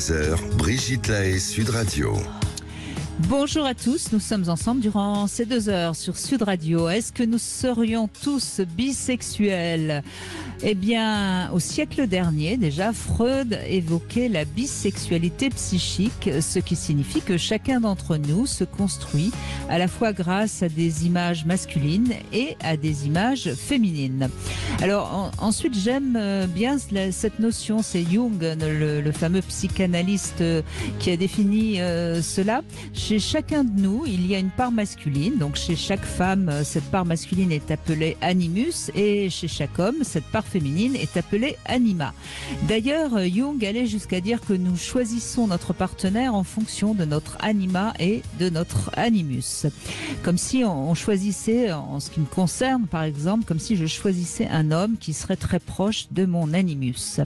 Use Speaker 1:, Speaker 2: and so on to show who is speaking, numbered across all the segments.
Speaker 1: 16h, Brigitte Lahaie, Sud Radio.
Speaker 2: Bonjour à tous, nous sommes ensemble durant ces 2 heures sur Sud Radio. Est-ce que nous serions tous bisexuels ? Eh bien, au siècle dernier, déjà, Freud évoquait la bisexualité psychique, ce qui signifie que chacun d'entre nous se construit à la fois grâce à des images masculines et à des images féminines. Alors, ensuite, j'aime bien cette notion, c'est Jung, le fameux psychanalyste qui a défini cela. Chez chacun de nous, il y a une part masculine. Donc, chez chaque femme, cette part masculine est appelée animus et chez chaque homme, cette part féminine est appelée anima. D'ailleurs, Jung allait jusqu'à dire que nous choisissons notre partenaire en fonction de notre anima et de notre animus. Comme si on choisissait, en ce qui me concerne, par exemple, comme si je choisissais un homme qui serait très proche de mon animus.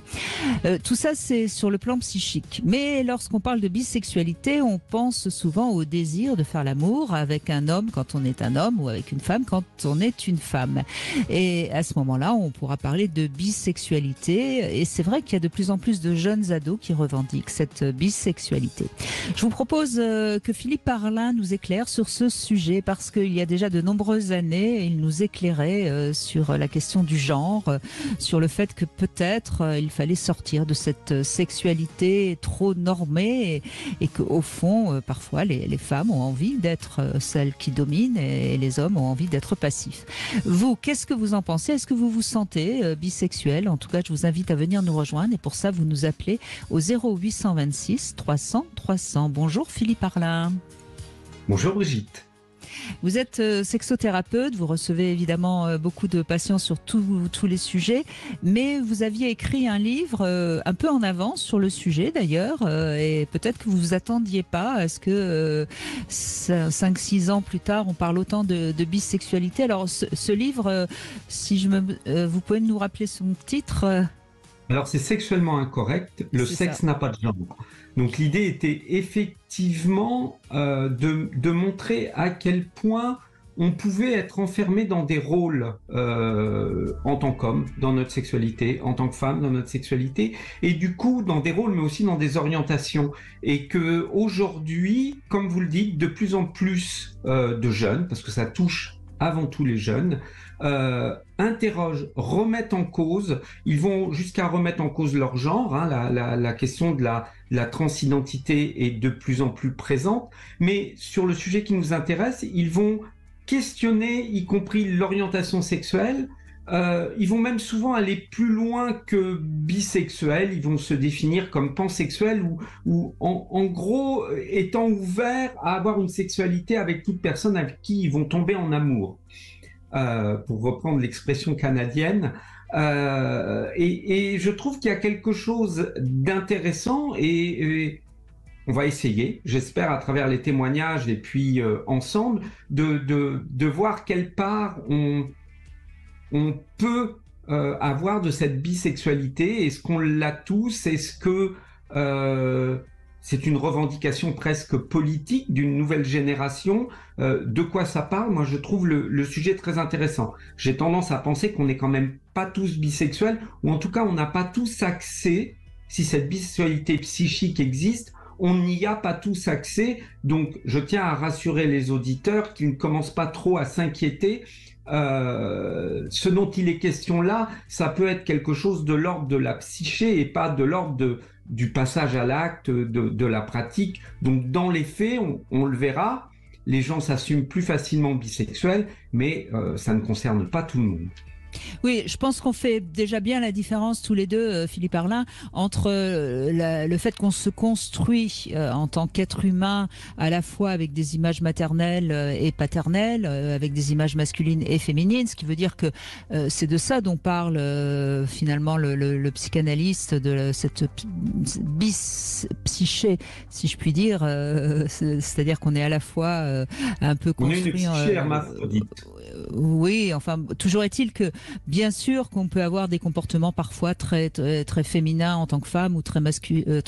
Speaker 2: Tout ça, c'est sur le plan psychique. Mais lorsqu'on parle de bisexualité, on pense souvent au désir de faire l'amour avec un homme quand on est un homme ou avec une femme quand on est une femme. Et à ce moment-là, on pourra parler de bisexualité. Et c'est vrai qu'il y a de plus en plus de jeunes ados qui revendiquent cette bisexualité. Je vous propose que Philippe Parlin nous éclaire sur ce sujet parce qu'il y a déjà de nombreuses années, il nous éclairait sur la question du genre, sur le fait que peut-être il fallait sortir de cette sexualité trop normée et qu'au fond, parfois, les femmes ont envie d'être celles qui dominent et les hommes ont envie d'être passifs. Vous, qu'est-ce que vous en pensez ? Est-ce que vous vous sentez bisexuel ? En tout cas, je vous invite à venir nous rejoindre et pour ça, vous nous appelez au 0826 300 300. Bonjour Philippe Parlin.
Speaker 3: Bonjour Brigitte.
Speaker 2: Vous êtes sexothérapeute, vous recevez évidemment beaucoup de patients sur tous les sujets, mais vous aviez écrit un livre un peu en avance sur le sujet d'ailleurs, et peut-être que vous vous attendiez pas à ce que 5-6 ans plus tard, on parle autant de bisexualité. Alors ce livre, vous pouvez nous rappeler son titre
Speaker 3: Alors c'est sexuellement incorrect, le sexe n'a pas de genre. Donc l'idée était effectivement de montrer à quel point on pouvait être enfermé dans des rôles en tant qu'homme, dans notre sexualité, en tant que femme, dans notre sexualité, et du coup dans des rôles mais aussi dans des orientations. Et que aujourd'hui, comme vous le dites, de plus en plus de jeunes, parce que ça touche avant tout les jeunes, interrogent, remettent en cause, ils vont jusqu'à remettre en cause leur genre, hein, la question de la transidentité est de plus en plus présente, mais sur le sujet qui nous intéresse, ils vont questionner, y compris l'orientation sexuelle, ils vont même souvent aller plus loin que bisexuels, ils vont se définir comme pansexuels ou en gros étant ouverts à avoir une sexualité avec toute personne avec qui ils vont tomber en amour, pour reprendre l'expression canadienne. Et je trouve qu'il y a quelque chose d'intéressant et on va essayer, j'espère à travers les témoignages et puis ensemble, de voir quelle part on peut avoir de cette bisexualité. Est-ce qu'on l'a tous ? Est-ce que c'est une revendication presque politique d'une nouvelle génération ? De quoi ça parle ? Moi, je trouve le sujet très intéressant. J'ai tendance à penser qu'on n'est quand même pas tous bisexuels, ou en tout cas, on n'a pas tous accès, si cette bisexualité psychique existe, on n'y a pas tous accès. Donc, je tiens à rassurer les auditeurs qui ne commencent pas trop à s'inquiéter. Ce dont il est question là, ça peut être quelque chose de l'ordre de la psyché et pas de l'ordre du passage à l'acte, de la pratique. Donc dans les faits, on le verra, les gens s'assument plus facilement bisexuels, mais ça ne concerne pas tout le monde.
Speaker 2: Oui, je pense qu'on fait déjà bien la différence tous les deux, Philippe Parlin, entre le fait qu'on se construit en tant qu'être humain à la fois avec des images maternelles et paternelles, avec des images masculines et féminines, ce qui veut dire que c'est de ça dont parle finalement le psychanalyste, de cette psyché, si je puis dire, c'est-à-dire qu'on est à la fois un peu construit...
Speaker 3: On est une psyché hermaphrodite.
Speaker 2: Oui, enfin, toujours est-il que, bien sûr, qu'on peut avoir des comportements parfois très, très, très féminins en tant que femme ou très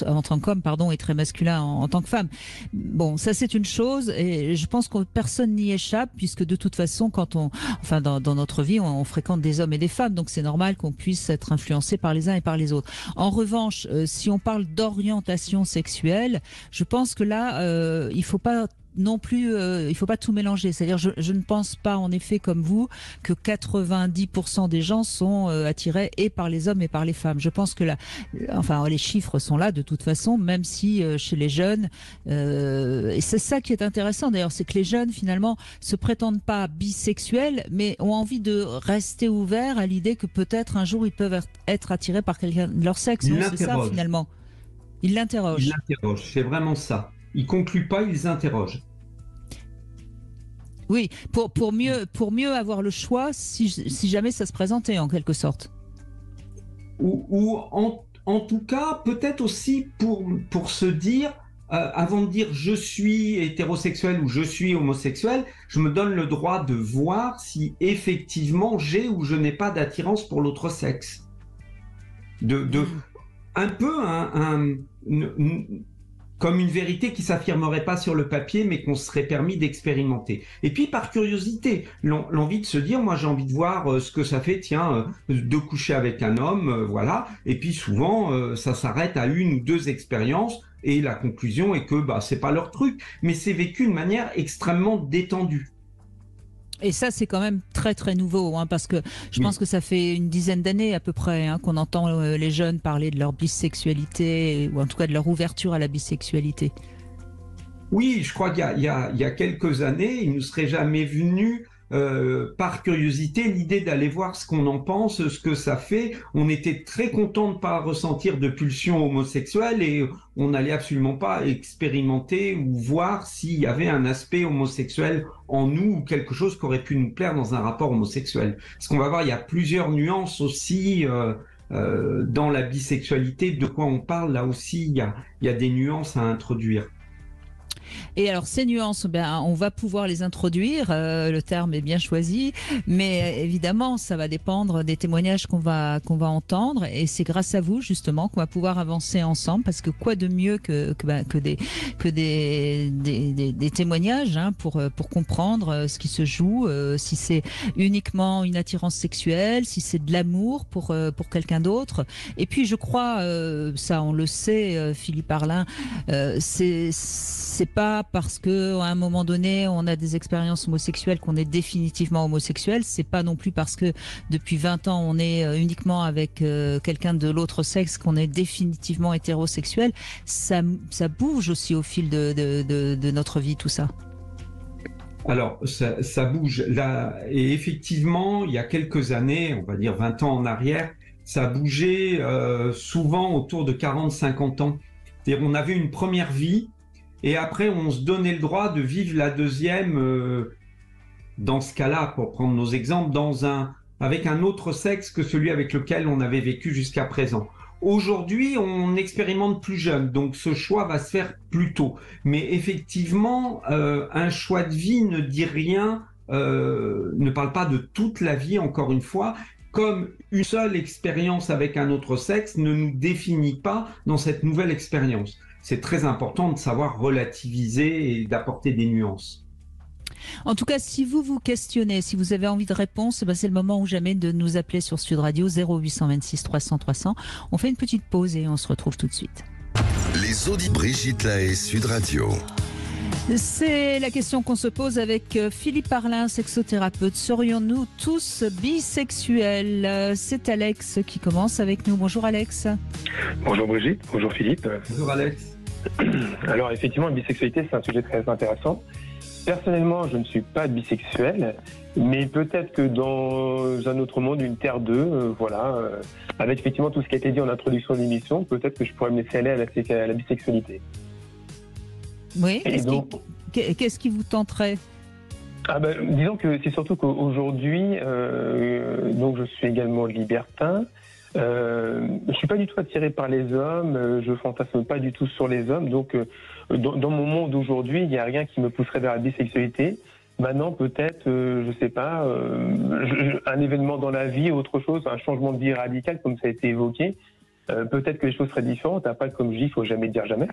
Speaker 2: en tant qu'homme, pardon, et très masculins en tant que femme. Bon, ça c'est une chose, et je pense que personne n'y échappe, puisque de toute façon, dans notre vie, on fréquente des hommes et des femmes, donc c'est normal qu'on puisse être influencé par les uns et par les autres. En revanche, si on parle d'orientation sexuelle, je pense que là, il faut pas non plus, il faut pas tout mélanger. C'est-à-dire, je ne pense pas, en effet, comme vous, que 90% des gens sont attirés et par les hommes et par les femmes. Je pense que les chiffres sont là de toute façon, même si chez les jeunes, et c'est ça qui est intéressant d'ailleurs, c'est que les jeunes finalement se prétendent pas bisexuels, mais ont envie de rester ouverts à l'idée que peut-être un jour ils peuvent être attirés par quelqu'un de leur sexe. Non, c'est ça finalement. Ils l'interrogent.
Speaker 3: Ils l'interrogent, c'est vraiment ça. Ils concluent pas, ils interrogent.
Speaker 2: Oui, pour mieux avoir le choix si jamais ça se présentait en quelque sorte.
Speaker 3: Ou en tout cas, peut-être aussi pour se dire, avant de dire je suis hétérosexuel ou je suis homosexuel, je me donne le droit de voir si effectivement j'ai ou je n'ai pas d'attirance pour l'autre sexe. Un peu comme une vérité qui s'affirmerait pas sur le papier, mais qu'on serait permis d'expérimenter. Et puis par curiosité, l'envie de se dire, moi j'ai envie de voir ce que ça fait, de coucher avec un homme, voilà. Et puis souvent, ça s'arrête à 1 ou 2 expériences, et la conclusion est que c'est pas leur truc, mais c'est vécu de manière extrêmement détendue.
Speaker 2: Et ça, c'est quand même très très nouveau, parce que je pense que ça fait une dizaine d'années à peu près qu'on entend les jeunes parler de leur bisexualité, ou en tout cas de leur ouverture à la bisexualité.
Speaker 3: Oui, je crois qu'il y a quelques années, il ne nous serait jamais venu par curiosité l'idée d'aller voir ce qu'on en pense, ce que ça fait. On était très content de ne pas ressentir de pulsion homosexuelle et on n'allait absolument pas expérimenter ou voir s'il y avait un aspect homosexuel en nous ou quelque chose qui aurait pu nous plaire dans un rapport homosexuel. Parce qu'on va voir, il y a plusieurs nuances aussi dans la bisexualité. De quoi on parle, là aussi, il y a des nuances à introduire.
Speaker 2: Et alors ces nuances, on va pouvoir les introduire, le terme est bien choisi, mais évidemment ça va dépendre des témoignages qu'on va entendre, et c'est grâce à vous justement qu'on va pouvoir avancer ensemble, parce que quoi de mieux que des témoignages pour comprendre ce qui se joue, si c'est uniquement une attirance sexuelle, si c'est de l'amour pour quelqu'un d'autre. Et puis je crois, ça on le sait, Philippe Arlin, c'est pas parce que à un moment donné on a des expériences homosexuelles qu'on est définitivement homosexuel. C'est pas non plus parce que depuis 20 ans on est uniquement avec quelqu'un de l'autre sexe qu'on est définitivement hétérosexuel. Ça bouge aussi au fil de notre vie, tout ça.
Speaker 3: Alors, ça bouge. Là, et effectivement, il y a quelques années, on va dire 20 ans en arrière, ça a bougé souvent autour de 40-50 ans. C'est-à-dire, on avait une première vie, et après, on se donnait le droit de vivre la deuxième, dans ce cas-là, pour prendre nos exemples, avec un autre sexe que celui avec lequel on avait vécu jusqu'à présent. Aujourd'hui, on expérimente plus jeune, donc ce choix va se faire plus tôt. Mais effectivement, un choix de vie ne dit rien, ne parle pas de toute la vie, encore une fois, comme une seule expérience avec un autre sexe ne nous définit pas dans cette nouvelle expérience. C'est très important de savoir relativiser et d'apporter des nuances.
Speaker 2: En tout cas, si vous vous questionnez, si vous avez envie de réponse, c'est le moment ou jamais de nous appeler sur Sud Radio 0826 300 300. On fait une petite pause et on se retrouve tout de suite.
Speaker 1: Les auditeurs Brigitte Lahaie, Sud Radio.
Speaker 2: C'est la question qu'on se pose avec Philippe Arlin, sexothérapeute. Serions-nous tous bisexuels? C'est Alex qui commence avec nous. Bonjour Alex.
Speaker 4: Bonjour Brigitte, bonjour Philippe.
Speaker 3: Bonjour Alex.
Speaker 4: Alors effectivement, la bisexualité, c'est un sujet très intéressant. Personnellement, je ne suis pas bisexuel, mais peut-être que dans un autre monde, une Terre 2, avec effectivement tout ce qui a été dit en introduction de l'émission, peut-être que je pourrais me laisser aller à la bisexualité.
Speaker 2: Oui, qu'est-ce qui vous tenterait?
Speaker 4: Disons que c'est surtout qu'aujourd'hui, donc je suis également libertin. Je suis pas du tout attiré par les hommes, je fantasme pas du tout sur les hommes, donc dans mon monde aujourd'hui, il n'y a rien qui me pousserait vers la bisexualité. Maintenant, peut-être, je sais pas, un événement dans la vie, autre chose, un changement de vie radical, comme ça a été évoqué, peut-être que les choses seraient différentes. Après, comme je dis, il faut jamais dire jamais.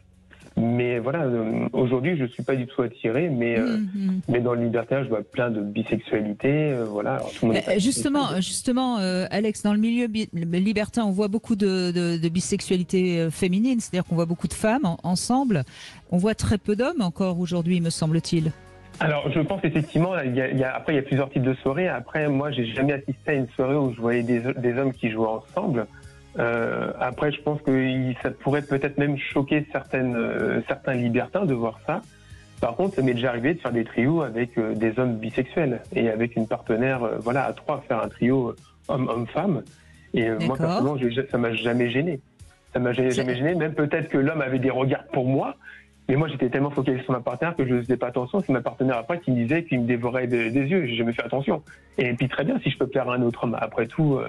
Speaker 4: Mais voilà, aujourd'hui, je suis pas du tout attiré, mais dans le libertinage, je vois plein de bisexualité, voilà. Alors, tout le monde
Speaker 2: Justement, Alex, dans le milieu libertin, on voit beaucoup de bisexualité féminine, c'est-à-dire qu'on voit beaucoup de femmes ensemble. On voit très peu d'hommes encore aujourd'hui, me semble-t-il.
Speaker 4: Alors, je pense effectivement, après, il y a plusieurs types de soirées. Après, moi, j'ai jamais assisté à une soirée où je voyais des hommes qui jouaient ensemble. Après, je pense que ça pourrait peut-être même choquer certains libertins de voir ça. Par contre, ça m'est déjà arrivé de faire des trios avec des hommes bisexuels et avec une partenaire, voilà, à trois, faire un trio homme-homme-femme. Et moi, personnellement, ça m'a jamais gêné. Ça m'a jamais gêné. Même peut-être que l'homme avait des regards pour moi. Mais moi, j'étais tellement focalisé sur ma partenaire que je ne faisais pas attention. C'est ma partenaire après qui me disait qu'il me dévorait des yeux. J'ai jamais fait attention. Et puis très bien, si je peux plaire à un autre homme, après tout,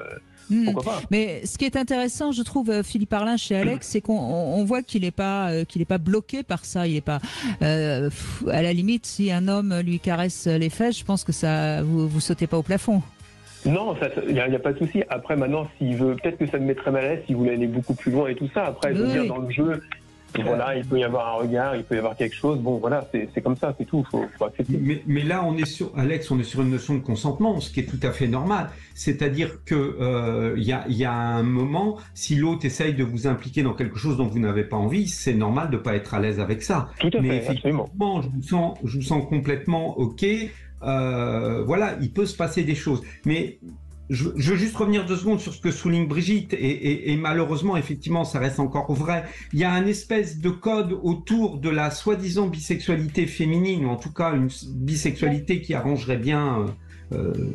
Speaker 4: pourquoi pas.
Speaker 2: Mais ce qui est intéressant, je trouve, Philippe Arlin chez Alex, c'est qu'on voit qu'il n'est pas bloqué par ça. Il n'est pas à la limite, si un homme lui caresse les fesses, je pense que ça, vous sautez pas au plafond.
Speaker 4: Non, il n'y a pas de souci. Après, maintenant, s'il veut, peut-être que ça me mettrait mal à l'aise s'il voulait aller beaucoup plus loin et tout ça. Après, je veux dire, dans le jeu. Voilà, il peut y avoir un regard, il peut y avoir quelque chose. Bon, voilà, c'est comme ça, c'est tout. Faut accepter.
Speaker 3: Mais là, Alex, on est sur une notion de consentement, ce qui est tout à fait normal. C'est-à-dire que y a un moment, si l'autre essaye de vous impliquer dans quelque chose dont vous n'avez pas envie, c'est normal de pas être à l'aise avec ça.
Speaker 4: Tout à
Speaker 3: mais
Speaker 4: fait,
Speaker 3: effectivement,
Speaker 4: absolument.
Speaker 3: je vous sens complètement OK. Voilà, il peut se passer des choses, mais je veux juste revenir 2 secondes sur ce que souligne Brigitte et malheureusement, effectivement, ça reste encore vrai. Il y a un espèce de code autour de la soi-disant bisexualité féminine, ou en tout cas une bisexualité qui arrangerait bien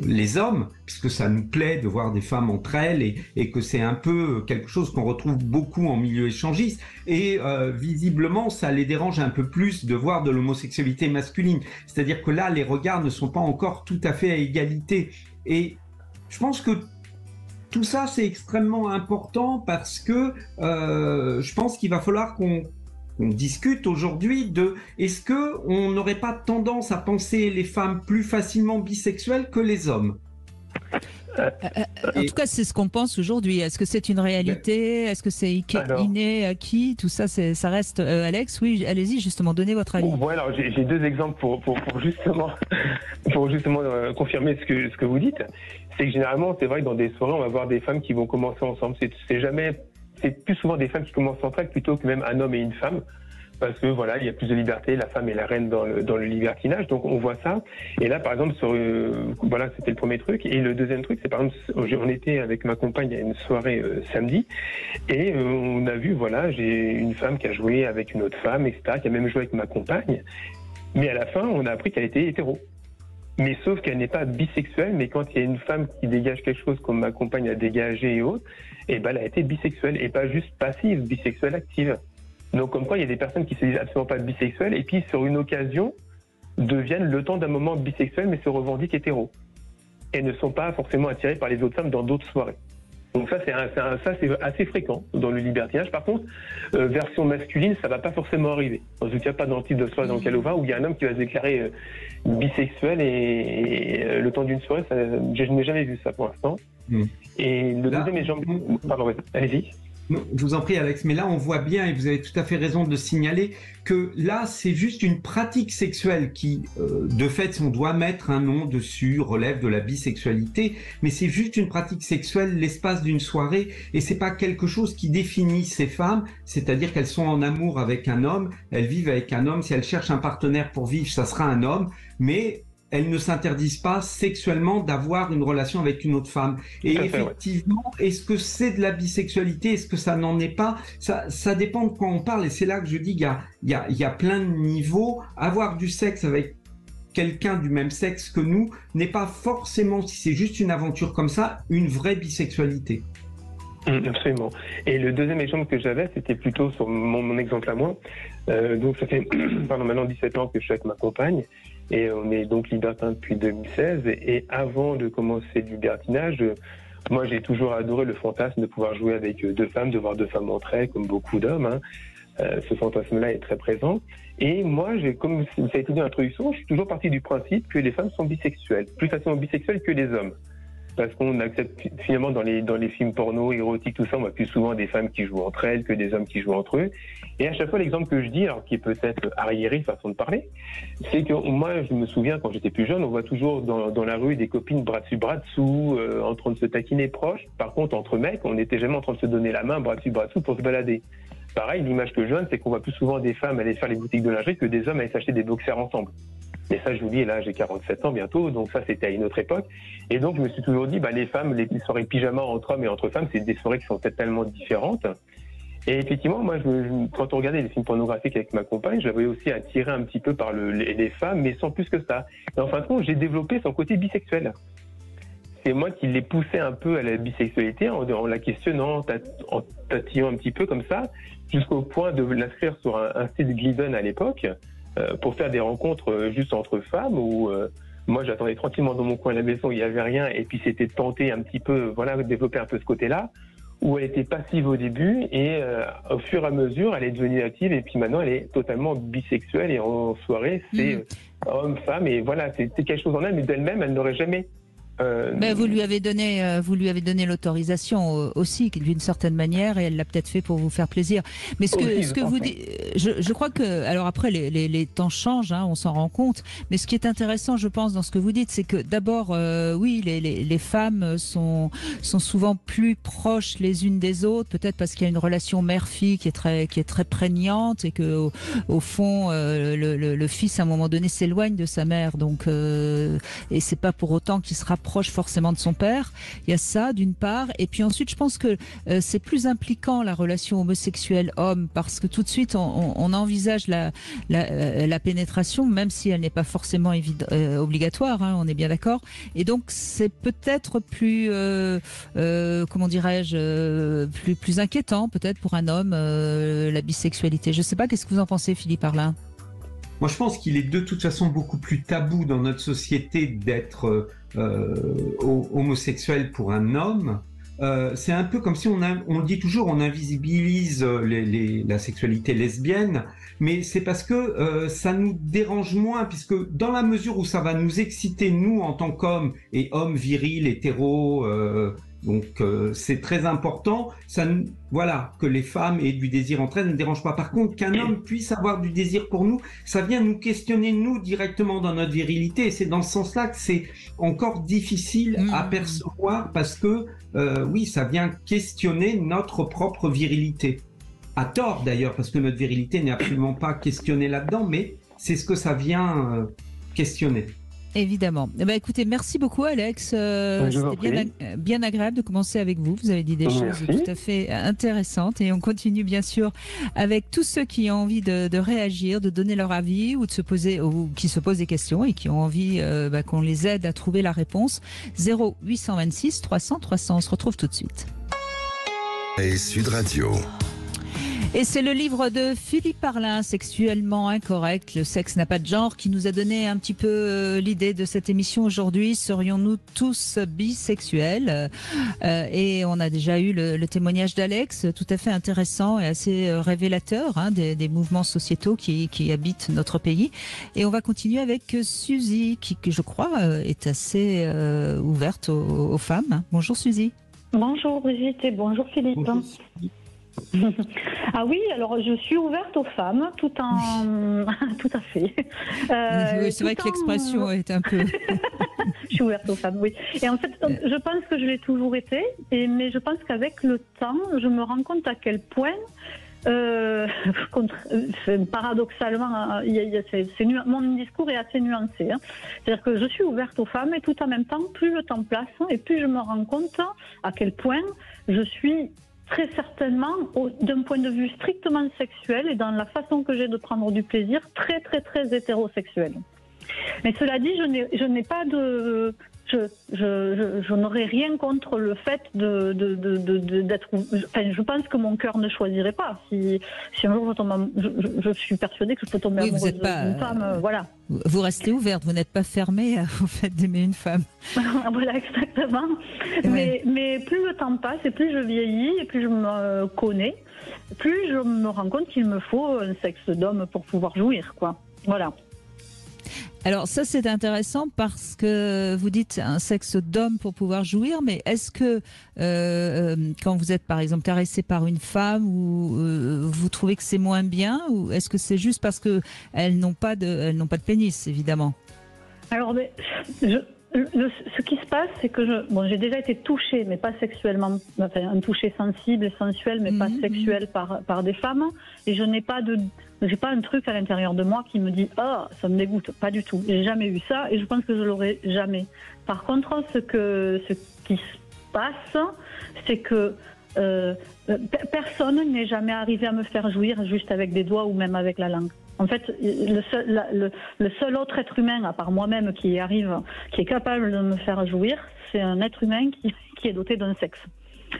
Speaker 3: les hommes, puisque ça nous plaît de voir des femmes entre elles et que c'est un peu quelque chose qu'on retrouve beaucoup en milieu échangiste. Et visiblement, ça les dérange un peu plus de voir de l'homosexualité masculine. C'est-à-dire que là, les regards ne sont pas encore tout à fait à égalité. Et je pense que tout ça, c'est extrêmement important parce que je pense qu'il va falloir qu'on discute aujourd'hui de est-ce qu'on n'aurait pas tendance à penser les femmes plus facilement bisexuelles que les hommes ?
Speaker 2: En tout cas, c'est ce qu'on pense aujourd'hui. Est-ce que c'est une réalité ? Est-ce que c'est inné, acquis ? Tout ça, ça reste... Alex, oui, allez-y, justement, donnez votre avis.
Speaker 4: Bon, alors, j'ai 2 exemples pour justement, confirmer ce que vous dites. C'est que généralement, c'est vrai que dans des soirées, on va voir des femmes qui vont commencer ensemble. C'est plus souvent des femmes qui commencent entre elles plutôt que même un homme et une femme. Parce que voilà, il y a plus de liberté, la femme est la reine dans le libertinage, donc on voit ça. Et là, par exemple, voilà, c'était le premier truc. Et le deuxième truc, c'est par exemple, on était avec ma compagne à une soirée samedi, et on a vu, voilà, j'ai une femme qui a joué avec une autre femme, etc., qui a même joué avec ma compagne. Mais à la fin, on a appris qu'elle était hétéro. Mais sauf qu'elle n'est pas bisexuelle, mais quand il y a une femme qui dégage quelque chose comme ma compagne a dégagé et autres, et ben elle a été bisexuelle, et pas juste passive, bisexuelle active. Donc comme quoi il y a des personnes qui se disent absolument pas bisexuelles, et puis sur une occasion deviennent le temps d'un moment bisexuels, mais se revendiquent hétéro. Et ne sont pas forcément attirés par les autres femmes dans d'autres soirées. Donc ça, c'est assez fréquent dans le libertinage. Par contre, version masculine, ça va pas forcément arriver. En tout cas, pas dans le type de soirée dans lequel on va, où il y a un homme qui va se déclarer bisexuel et le temps d'une soirée, je n'ai jamais vu ça pour l'instant. Et le deuxième exemple... Pardon, allez-y.
Speaker 3: Non, je vous en prie, Alex, mais là, on voit bien, et vous avez tout à fait raison de le signaler, que là, c'est juste une pratique sexuelle qui, de fait, si on doit mettre un nom dessus, relève de la bisexualité, mais c'est juste une pratique sexuelle l'espace d'une soirée, et c'est pas quelque chose qui définit ces femmes, c'est-à-dire qu'elles sont en amour avec un homme, elles vivent avec un homme, si elles cherchent un partenaire pour vivre, ça sera un homme, mais elles ne s'interdisent pas sexuellement d'avoir une relation avec une autre femme. Et effectivement, est-ce que c'est de la bisexualité? Est-ce que ça n'en est pas? Ça dépend de quoi on parle. Et c'est là que je dis qu'il y a plein de niveaux. Avoir du sexe avec quelqu'un du même sexe que nous n'est pas forcément, si c'est juste une aventure comme ça, une vraie bisexualité.
Speaker 4: Absolument. Et le deuxième exemple que j'avais, c'était plutôt sur mon exemple à moi. Donc ça fait maintenant 17 ans que je suis avec ma compagne. Et on est donc libertin depuis 2016. Et avant de commencer le libertinage, moi j'ai toujours adoré le fantasme de pouvoir jouer avec deux femmes, de voir deux femmes entre elles, comme beaucoup d'hommes. ce fantasme-là est très présent. Et moi, comme ça a été dit en introduction, je suis toujours parti du principe que les femmes sont bisexuelles, plus facilement bisexuelles que les hommes. Parce qu'on accepte finalement dans les films porno, érotiques, tout ça, on voit plus souvent des femmes qui jouent entre elles que des hommes qui jouent entre eux. Et à chaque fois, l'exemple que je dis, alors qui est peut-être arriéré, façon de parler, c'est que moi, je me souviens quand j'étais plus jeune, on voit toujours dans la rue des copines bras dessus, bras dessous, en train de se taquiner proches. Par contre, entre mecs, on n'était jamais en train de se donner la main, bras dessus, bras dessous, pour se balader. Pareil, l'image que je donne, c'est qu'on voit plus souvent des femmes aller faire les boutiques de lingerie que des hommes aller s'acheter des boxers ensemble. Et ça, je vous dis, là, j'ai 47 ans bientôt, donc ça, c'était à une autre époque. Et donc, je me suis toujours dit, les femmes, les soirées pyjama entre hommes et entre femmes, c'est des soirées qui sont totalement différentes. Et effectivement, moi, quand on regardait les films pornographiques avec ma compagne, je la voyais aussi attirée un petit peu par les femmes, mais sans plus que ça. Et en fin de compte, j'ai développé son côté bisexuel. C'est moi qui l'ai poussé un peu à la bisexualité en la questionnant, en tatillant un petit peu comme ça, jusqu'au point de l'inscrire sur un site Gliven à l'époque, pour faire des rencontres juste entre femmes où moi j'attendais tranquillement dans mon coin à la maison, il n'y avait rien, et puis c'était de tenter un petit peu, développer un peu ce côté-là, où elle était passive au début et au fur et à mesure elle est devenue active, et puis maintenant elle est totalement bisexuelle, et en soirée c'est homme-femme, et voilà, c'est quelque chose en elle, mais d'elle-même elle n'aurait jamais...
Speaker 2: vous lui avez donné l'autorisation aussi d'une certaine manière, et elle l'a peut-être fait pour vous faire plaisir. Mais ce que vous dites, je crois que, alors après les temps changent, on s'en rend compte. Mais ce qui est intéressant, je pense, dans ce que vous dites, c'est que d'abord, oui, les femmes sont souvent plus proches les unes des autres, peut-être parce qu'il y a une relation mère-fille qui est très prégnante, et que au fond, le fils à un moment donné s'éloigne de sa mère, donc et c'est pas pour autant qu'il sera proche forcément de son père. Il y a ça d'une part, et puis ensuite je pense que c'est plus impliquant la relation homosexuelle-homme, parce que tout de suite on envisage la pénétration, même si elle n'est pas forcément obligatoire, on est bien d'accord, et donc c'est peut-être plus comment dirais-je, plus inquiétant peut-être pour un homme, la bisexualité. Je sais pas, qu'est-ce que vous en pensez, Philippe Arlin?
Speaker 3: Moi, je pense qu'il est de toute façon beaucoup plus tabou dans notre société d'être homosexuel pour un homme. C'est un peu comme si on dit toujours, on invisibilise la sexualité lesbienne, mais c'est parce que ça nous dérange moins, puisque dans la mesure où ça va nous exciter, nous, en tant qu'hommes, et hommes virils, hétéros, donc c'est très important, que les femmes aient du désir entre elles ne dérange pas. Par contre, qu'un homme puisse avoir du désir pour nous, ça vient nous questionner, nous, directement dans notre virilité, et c'est dans ce sens-là que c'est encore difficile à percevoir, parce que oui, ça vient questionner notre propre virilité. À tort d'ailleurs, parce que notre virilité n'est absolument pas questionnée là-dedans, mais c'est ce que ça vient questionner.
Speaker 2: Évidemment. Écoutez, merci beaucoup, Alex. C'était bien agréable de commencer avec vous. Vous avez dit des choses tout à fait intéressantes, et on continue bien sûr avec tous ceux qui ont envie de réagir, de donner leur avis, ou qui se posent des questions et qui ont envie qu'on les aide à trouver la réponse. 0826 300 300. On se retrouve tout de suite.
Speaker 1: Et Sud Radio.
Speaker 2: Et c'est le livre de Philippe Arlin, Sexuellement incorrect, le sexe n'a pas de genre, qui nous a donné un petit peu l'idée de cette émission aujourd'hui. Serions-nous tous bisexuels? Et on a déjà eu le témoignage d'Alex, tout à fait intéressant et assez révélateur des mouvements sociétaux qui habitent notre pays. Et on va continuer avec Suzy, qui je crois est assez ouverte aux femmes. Bonjour Suzy.
Speaker 5: Bonjour Brigitte et bonjour Philippe.
Speaker 3: Bonjour.
Speaker 5: Ah oui, alors je suis ouverte aux femmes, tout à fait.
Speaker 2: Oui, c'est vrai que l'expression est un peu...
Speaker 5: Je suis ouverte aux femmes, oui. Et en fait, je pense que je l'ai toujours été, mais je pense qu'avec le temps, je me rends compte à quel point, paradoxalement, mon discours est assez nuancé. C'est-à-dire que je suis ouverte aux femmes, et tout en même temps, plus le temps passe, et plus je me rends compte à quel point je suis très certainement, d'un point de vue strictement sexuel et dans la façon que j'ai de prendre du plaisir, très très très hétérosexuel. Mais cela dit, je je n'aurais rien contre le fait d'être. Enfin, je pense que mon cœur ne choisirait pas. Si un jour je suis persuadée que je peux tomber amoureuse d'une femme, voilà.
Speaker 2: Vous restez ouverte, vous n'êtes pas fermée au fait d'aimer une femme.
Speaker 5: Voilà, exactement. Ouais. Mais plus le temps passe et plus je vieillis et plus je me connais, plus je me rends compte qu'il me faut un sexe d'homme pour pouvoir jouir, quoi. Voilà.
Speaker 2: Alors ça c'est intéressant parce que vous dites un sexe d'homme pour pouvoir jouir, mais est-ce que quand vous êtes par exemple caressé par une femme, vous trouvez que c'est moins bien, ou est-ce que c'est juste parce que elles n'ont pas de pénis évidemment?
Speaker 5: Alors ce qui se passe, c'est que j'ai déjà été touchée, mais pas sexuellement, enfin un toucher sensible et sensuel, mais pas sexuel par des femmes, et je n'ai pas un truc à l'intérieur de moi qui me dit « Ah, ça me dégoûte », pas du tout. J'ai jamais eu ça et je pense que je l'aurai jamais. Par contre, ce qui se passe, c'est que personne n'est jamais arrivé à me faire jouir juste avec des doigts ou même avec la langue. En fait, le seul autre être humain, à part moi-même, qui est capable de me faire jouir, c'est un être humain qui est doté d'un sexe,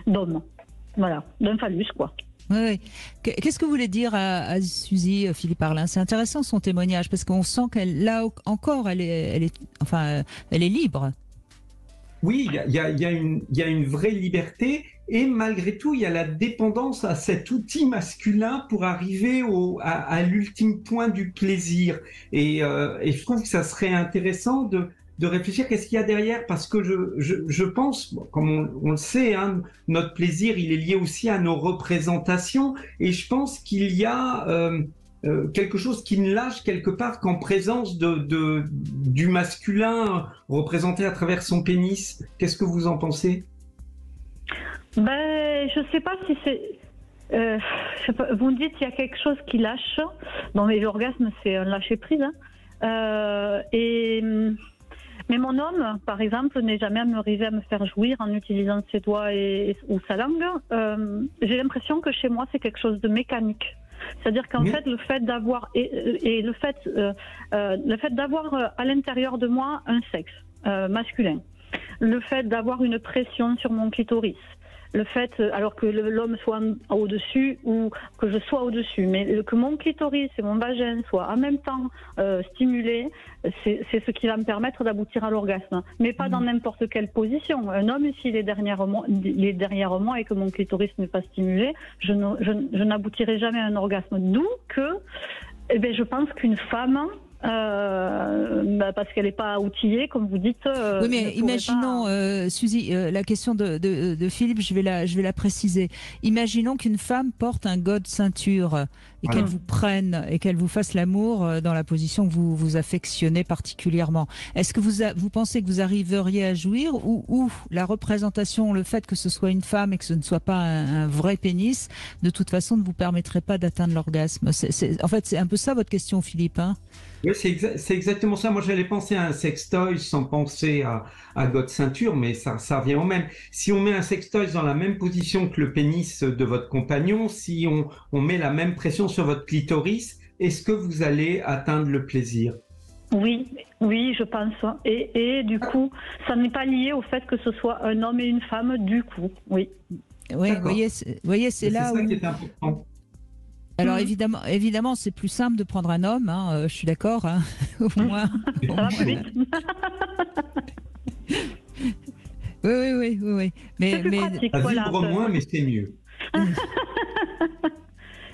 Speaker 5: d'homme. Voilà, d'un phallus, quoi.
Speaker 2: Oui. Qu'est-ce que vous voulez dire à Suzy, Philippe Arlin? C'est intéressant son témoignage parce qu'on sent qu'elle, là encore, elle est libre.
Speaker 3: Oui, il y a une vraie liberté et malgré tout, il y a la dépendance à cet outil masculin pour arriver à l'ultime point du plaisir. Et je trouve que ça serait intéressant de réfléchir qu'est-ce qu'il y a derrière, parce que je pense, comme on le sait, hein, notre plaisir, il est lié aussi à nos représentations, et je pense qu'il y a quelque chose qui ne lâche quelque part qu'en présence du masculin représenté à travers son pénis. Qu'est-ce que vous en pensez?
Speaker 5: Je sais pas si c'est... vous me dites qu'il y a quelque chose qui lâche. Non, mais l'orgasme, c'est un lâcher-prise. Hein. Mais mon homme, par exemple, n'est jamais arrivé à me faire jouir en utilisant ses doigts ou sa langue. J'ai l'impression que chez moi, c'est quelque chose de mécanique. C'est-à-dire qu'en fait, le fait d'avoir à l'intérieur de moi un sexe masculin, le fait d'avoir une pression sur mon clitoris, le fait, alors que l'homme soit au-dessus ou que je sois au-dessus, mais que mon clitoris et mon vagin soient en même temps stimulés, c'est ce qui va me permettre d'aboutir à l'orgasme. Mais pas dans n'importe quelle position. Un homme, s'il est derrière moi et que mon clitoris n'est pas stimulé, je n'aboutirai jamais à un orgasme. D'où que, je pense qu'une femme... parce qu'elle n'est pas outillée, comme vous dites.
Speaker 2: Oui, mais imaginons, Suzy, la question de Philippe, je vais la préciser. Imaginons qu'une femme porte un god ceinture et qu'elle vous prenne et qu'elle vous fasse l'amour dans la position que vous affectionnez particulièrement. Est-ce que vous pensez que vous arriveriez à jouir, ou la représentation, le fait que ce soit une femme et que ce ne soit pas un vrai pénis, de toute façon ne vous permettrait pas d'atteindre l'orgasme? En fait, c'est un peu ça votre question, Philippe, hein?
Speaker 3: Oui, c'est exactement ça. Moi, j'allais penser à un sextoy sans penser à god ceinture, mais ça revient au même. Si on met un sextoy dans la même position que le pénis de votre compagnon, si on met la même pression sur votre clitoris, est-ce que vous allez atteindre le plaisir?
Speaker 5: Oui, je pense. Et du coup, ça n'est pas lié au fait que ce soit un homme et une femme, du coup, oui.
Speaker 2: Oui, vous voyez, c'est là
Speaker 3: où...
Speaker 2: C'est ça
Speaker 3: qui est important.
Speaker 2: Alors évidemment, c'est plus simple de prendre un homme, hein, je suis d'accord, hein, au moins.
Speaker 5: Ça va plus vite.
Speaker 2: Oui. Mais
Speaker 5: pratique,
Speaker 3: ça vibre moins, mais c'est mieux.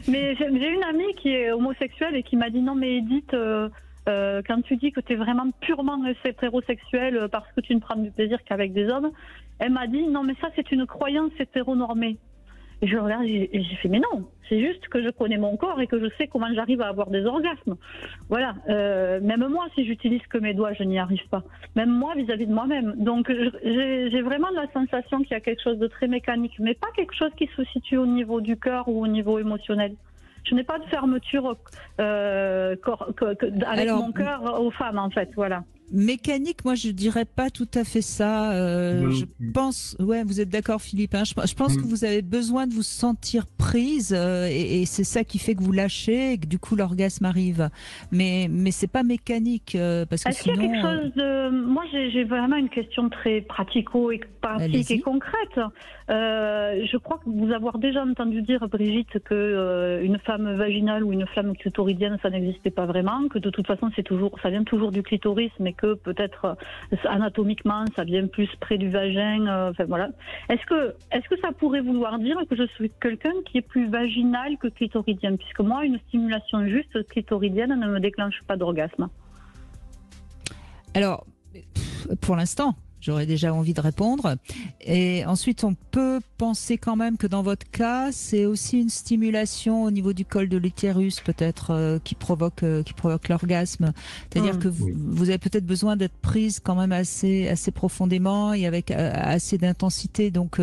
Speaker 5: Mais j'ai une amie qui est homosexuelle et qui m'a dit non, mais Edith, quand tu dis que tu es vraiment purement hétérosexuelle parce que tu ne prends du plaisir qu'avec des hommes, elle m'a dit non, mais ça c'est une croyance hétéronormée. Et je regarde et j'ai fait mais non, c'est juste que je connais mon corps et que je sais comment j'arrive à avoir des orgasmes. Voilà, même moi si j'utilise que mes doigts, je n'y arrive pas. Même moi vis-à-vis de moi-même. Donc j'ai vraiment la sensation qu'il y a quelque chose de très mécanique, mais pas quelque chose qui se situe au niveau du cœur ou au niveau émotionnel. Je n'ai pas de fermeture avec mon cœur aux femmes en fait, voilà.
Speaker 2: Mécanique, moi je dirais pas tout à fait ça. Je pense, ouais, vous êtes d'accord, Philippe. Hein, je pense que vous avez besoin de vous sentir prise et c'est ça qui fait que vous lâchez et que du coup l'orgasme arrive. Mais c'est pas mécanique parce que
Speaker 5: Est-ce qu'il y a quelque chose de... Moi, j'ai vraiment une question très pratique et concrète. Je crois que vous avoir déjà entendu dire, Brigitte, que une femme vaginale ou une femme clitoridienne, ça n'existait pas vraiment, que de toute façon, ça vient toujours du clitoris, mais que peut-être anatomiquement, ça vient plus près du vagin. Enfin voilà. Est-ce que ça pourrait vouloir dire que je suis quelqu'un qui est plus vaginal que clitoridienne, puisque moi, une stimulation juste clitoridienne ne me déclenche pas d'orgasme.
Speaker 2: Alors, pour l'instant, j'aurais déjà envie de répondre. Et ensuite, on peut penser quand même que dans votre cas, c'est aussi une stimulation au niveau du col de l'utérus, peut-être, qui provoque l'orgasme. C'est-à-dire que vous avez peut-être besoin d'être prise quand même assez profondément et avec assez d'intensité. Donc,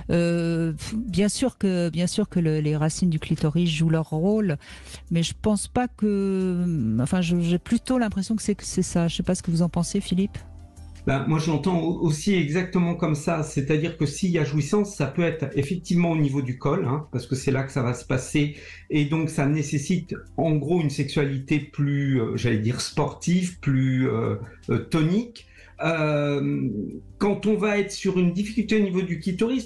Speaker 2: bien sûr que les racines du clitoris jouent leur rôle, mais je pense pas que. Enfin, j'ai plutôt l'impression que c'est ça. Je sais pas ce que vous en pensez, Philippe.
Speaker 3: Ben, moi, je l'entends aussi exactement comme ça. C'est-à-dire que s'il y a jouissance, ça peut être effectivement au niveau du col, hein, parce que c'est là que ça va se passer. Et donc, ça nécessite en gros une sexualité plus, j'allais dire, sportive, plus tonique. Quand on va être sur une difficulté au niveau du clitoris,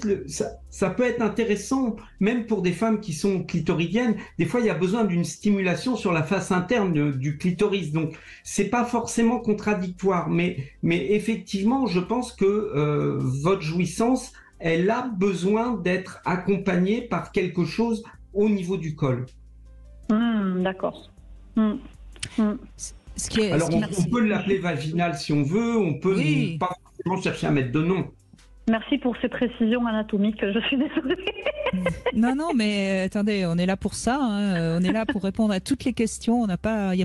Speaker 3: ça peut être intéressant, même pour des femmes qui sont clitoridiennes. Des fois, il y a besoin d'une stimulation sur la face interne du clitoris. Donc, c'est pas forcément contradictoire, mais effectivement, je pense que votre jouissance, elle a besoin d'être accompagnée par quelque chose au niveau du col.
Speaker 5: D'accord.
Speaker 3: Alors, on peut l'appeler vaginal si on veut, on peut pas forcément chercher à mettre de nom.
Speaker 5: Merci pour ces précisions anatomiques, je suis désolée.
Speaker 2: Non, mais attendez, on est là pour ça, hein. On est là pour répondre à toutes les questions. Il n'y a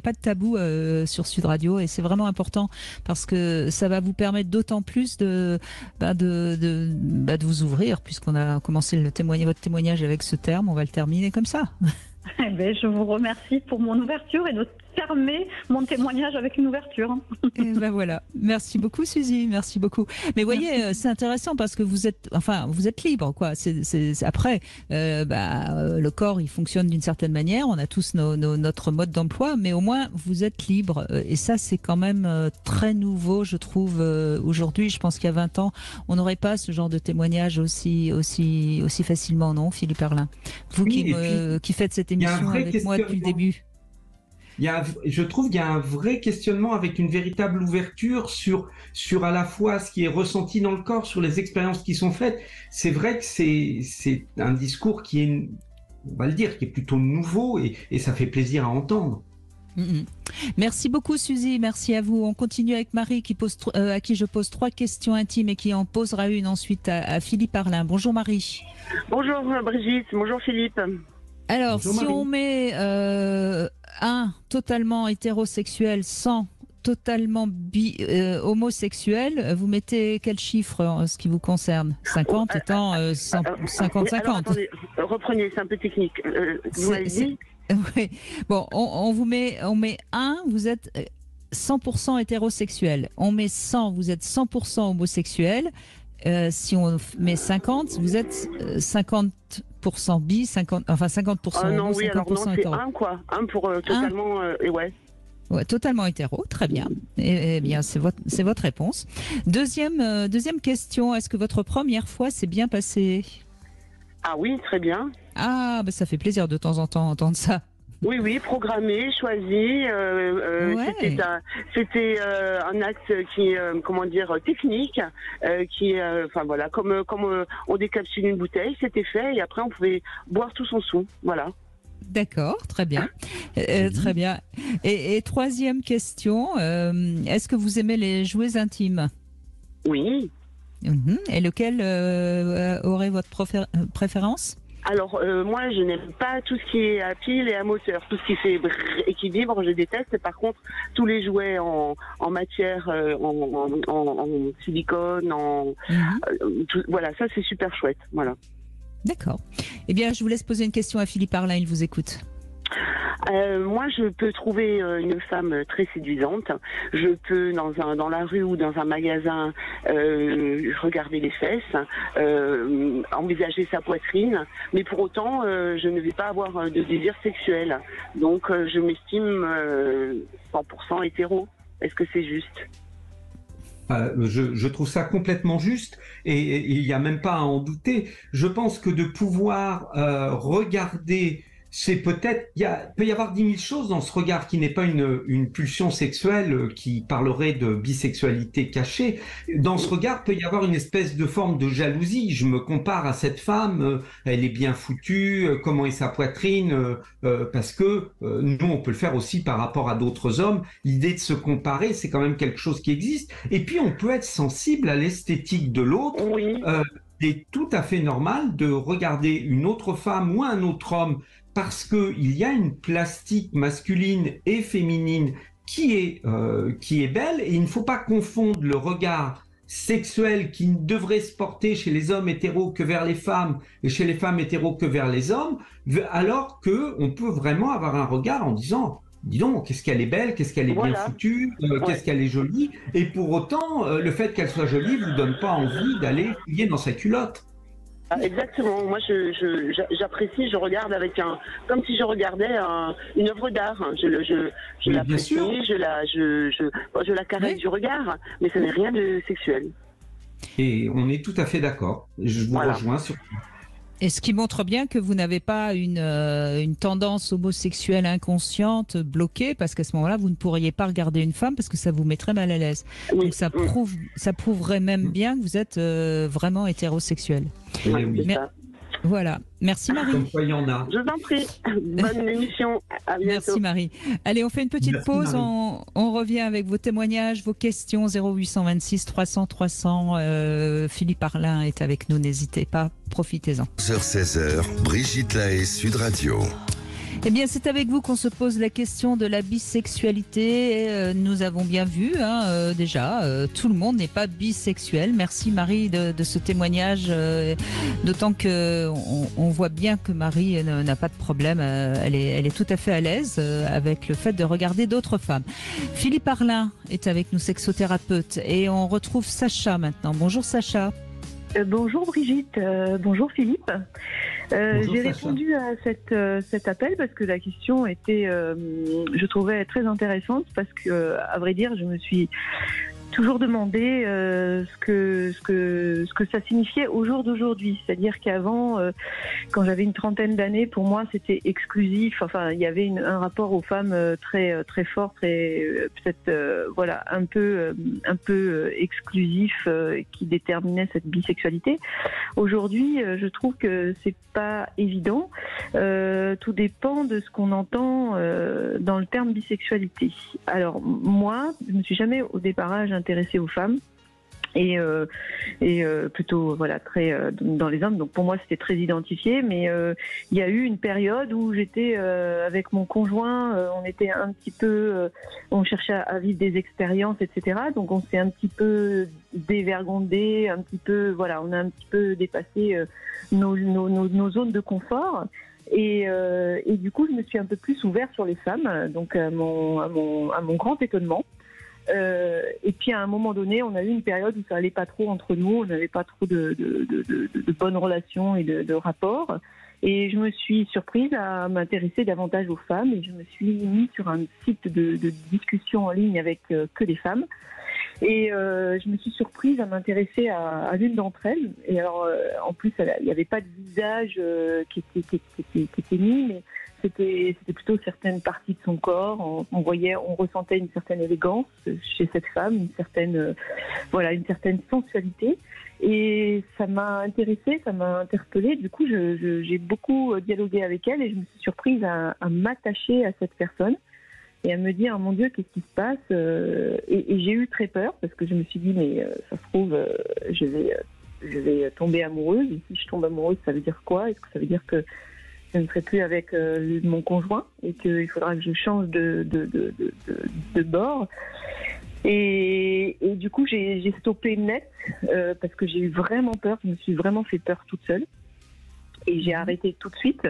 Speaker 2: pas de tabou sur Sud Radio et c'est vraiment important parce que ça va vous permettre d'autant plus de vous ouvrir puisqu'on a commencé votre témoignage avec ce terme, on va le terminer comme ça.
Speaker 5: Eh bien, je vous remercie pour mon ouverture et de fermer mon témoignage avec une ouverture.
Speaker 2: Et ben voilà. Merci beaucoup, Suzy. Merci beaucoup. Mais voyez, c'est intéressant parce que vous êtes libre, quoi. Après, le corps, il fonctionne d'une certaine manière. On a tous notre mode d'emploi, mais au moins, vous êtes libre. Et ça, c'est quand même très nouveau, je trouve, aujourd'hui. Je pense qu'il y a 20 ans, on n'aurait pas ce genre de témoignage aussi facilement, non, Philippe Herlin? Vous qui faites cette émission avec moi depuis le début.
Speaker 3: Je trouve qu'il y a un vrai questionnement avec une véritable ouverture sur à la fois ce qui est ressenti dans le corps, sur les expériences qui sont faites. C'est vrai que c'est un discours qui est, on va le dire, qui est plutôt nouveau et ça fait plaisir à entendre.
Speaker 2: Merci beaucoup, Suzy. Merci à vous. On continue avec Marie à qui je pose 3 questions intimes et qui en posera une ensuite à Philippe Herlin. Bonjour Marie.
Speaker 6: Bonjour Brigitte. Bonjour Philippe.
Speaker 2: Alors,
Speaker 3: bonjour,
Speaker 2: si
Speaker 3: Marie.
Speaker 2: on met un totalement hétérosexuel sans totalement homosexuel, vous mettez quel chiffre en ce qui vous concerne? 50 étant 50-50.
Speaker 6: Alors, attendez, reprenez, c'est un peu technique. Vous m'avez dit
Speaker 2: Oui. Bon, on met 1, vous êtes 100% hétérosexuel. On met 100, vous êtes 100% homosexuel. Si on met 50, vous êtes 50% bi, 50%
Speaker 6: non,
Speaker 2: homo,
Speaker 6: oui,
Speaker 2: 50%
Speaker 6: alors non, c'est
Speaker 2: hétéro.
Speaker 6: 1 quoi. 1 pour totalement... ouais.
Speaker 2: Ouais, totalement hétéro, très bien. Eh bien, c'est votre réponse. Deuxième question, est-ce que votre première fois s'est bien passée?
Speaker 6: Ah oui, très bien.
Speaker 2: Ah, ça fait plaisir de temps en temps d'entendre ça.
Speaker 6: Oui, programmé, choisi. C'était un acte qui, technique, comme on décapsule une bouteille, c'était fait et après on pouvait boire tout son sou, voilà.
Speaker 2: D'accord, très bien, très bien. Et troisième question, est-ce que vous aimez les jouets intimes?
Speaker 6: Oui.
Speaker 2: Et lequel aurait votre préférence?
Speaker 6: Alors, moi, je n'aime pas tout ce qui est à pile et à moteur. Tout ce qui fait et qui vibre, je déteste. Par contre, tous les jouets en matière, en silicone, voilà, ça, c'est super chouette. Voilà.
Speaker 2: D'accord. Eh bien, je vous laisse poser une question à Philippe Herlin, il vous écoute.
Speaker 6: Moi, je peux trouver une femme très séduisante. Je peux, dans la rue ou dans un magasin, regarder les fesses, envisager sa poitrine, mais pour autant, je ne vais pas avoir de désir sexuel. Donc, je m'estime 100% hétéro. Est-ce que c'est juste ?
Speaker 3: Je trouve ça complètement juste et il n'y a même pas à en douter. Je pense que de pouvoir regarder, c'est peut-être, peut y avoir 10 000 choses dans ce regard qui n'est pas une pulsion sexuelle qui parlerait de bisexualité cachée. Dans ce regard, peut y avoir une espèce de forme de jalousie. Je me compare à cette femme, elle est bien foutue, comment est sa poitrine, parce que nous, on peut le faire aussi par rapport à d'autres hommes. L'idée de se comparer, c'est quand même quelque chose qui existe. Et puis, on peut être sensible à l'esthétique de l'autre.
Speaker 6: Oui.
Speaker 3: Il est tout à fait normal de regarder une autre femme ou un autre homme parce qu'il y a une plastique masculine et féminine qui est belle, et il ne faut pas confondre le regard sexuel qui ne devrait se porter chez les hommes hétéros que vers les femmes et chez les femmes hétéros que vers les hommes, alors qu'on peut vraiment avoir un regard en disant « dis donc, qu'est-ce qu'elle est belle, qu'est-ce qu'elle est bien foutue, qu'est-ce qu'elle est jolie », et pour autant, le fait qu'elle soit jolie ne vous donne pas envie d'aller fouiller dans sa culotte.
Speaker 6: Exactement. Moi, j'apprécie, je regarde comme si je regardais une œuvre d'art. Je l'apprécie, je la caresse du regard, mais ce n'est rien de sexuel.
Speaker 3: Et on est tout à fait d'accord. Je vous rejoins sur ça.
Speaker 2: Et ce qui montre bien que vous n'avez pas une tendance homosexuelle inconsciente bloquée, parce qu'à ce moment-là, vous ne pourriez pas regarder une femme parce que ça vous mettrait mal à l'aise.
Speaker 6: Oui.
Speaker 2: Donc ça prouverait même bien que vous êtes vraiment hétérosexuel.
Speaker 3: Oui.
Speaker 2: Voilà. Merci Marie.
Speaker 3: Comme quoi il y en a.
Speaker 6: Je vous en prie. Bonne émission. À bientôt.
Speaker 2: Merci Marie. Allez, on fait une petite pause. On revient avec vos témoignages, vos questions. 0826 300 300. Philippe Arlin est avec nous. N'hésitez pas. Profitez-en.
Speaker 1: 16h, Brigitte Lahaie, Sud Radio.
Speaker 2: Eh bien, c'est avec vous qu'on se pose la question de la bisexualité. Nous avons bien vu, déjà, tout le monde n'est pas bisexuel. Merci Marie de ce témoignage, d'autant que on voit bien que Marie n'a pas de problème. Elle est tout à fait à l'aise avec le fait de regarder d'autres femmes. Philippe Arlin est avec nous, sexothérapeute, et on retrouve Sacha maintenant. Bonjour Sacha.
Speaker 7: Bonjour Brigitte, bonjour Philippe. J'ai répondu à cet appel parce que la question était, je trouvais très intéressante, parce que, à vrai dire, je me suis toujours demandé ce que ça signifiait au jour d'aujourd'hui. C'est-à-dire qu'avant, quand j'avais une trentaine d'années, pour moi c'était exclusif. Enfin, il y avait un rapport aux femmes très très fort, très peut-être voilà, un peu exclusif, qui déterminait cette bisexualité. Aujourd'hui, je trouve que c'est pas évident. Tout dépend de ce qu'on entend dans le terme bisexualité. Alors moi, je me suis jamais au déparrage intéressée aux femmes et plutôt voilà très dans les hommes. Donc pour moi c'était très identifié, mais il y a eu une période où j'étais avec mon conjoint, on était un petit peu, on cherchait à vivre des expériences, etc. Donc on s'est un petit peu dévergondé, un petit peu voilà, on a un petit peu dépassé nos zones de confort. Et du coup, je me suis un peu plus ouverte sur les femmes, donc à mon grand étonnement. Et puis à un moment donné, on a eu une période où ça allait pas trop entre nous, on n'avait pas trop de bonnes relations et de rapports. Et je me suis surprise à m'intéresser davantage aux femmes, et je me suis mise sur un site de discussion en ligne avec que des femmes. Et je me suis surprise à m'intéresser à l'une d'entre elles. Et alors, en plus, il n'y avait pas de visage qui était mis, mais c'était plutôt certaines parties de son corps. On ressentait une certaine élégance chez cette femme, une certaine sensualité. Et ça m'a intéressée, ça m'a interpellée. Du coup, j'ai beaucoup dialogué avec elle, et je me suis surprise à m'attacher à cette personne et à me dire, mon Dieu, qu'est-ce qui se passe, et j'ai eu très peur, parce que je me suis dit, mais ça se trouve, je vais tomber amoureuse. Et si je tombe amoureuse, ça veut dire quoi? Est-ce que ça veut dire que je ne serai plus avec mon conjoint et qu'il faudra que je change de bord? Et du coup, j'ai stoppé net, parce que j'ai eu vraiment peur. Je me suis vraiment fait peur toute seule. et j'ai arrêté tout de suite.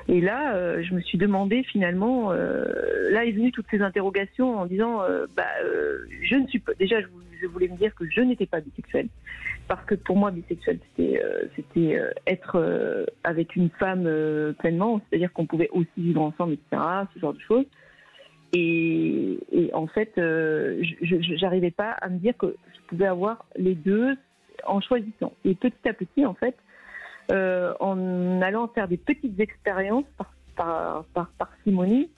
Speaker 7: Et là, je me suis demandé finalement, là est venue toutes ces interrogations en disant, je ne suis pas, déjà je voulais me dire que je n'étais pas bisexuelle, parce que pour moi bisexuel c'était être avec une femme pleinement, c'est-à-dire qu'on pouvait aussi vivre ensemble, etc., ce genre de choses. Et en fait, je n'arrivais pas à me dire que je pouvais avoir les deux en choisissant. Et petit à petit, en fait, en allant faire des petites expériences par parcimonie,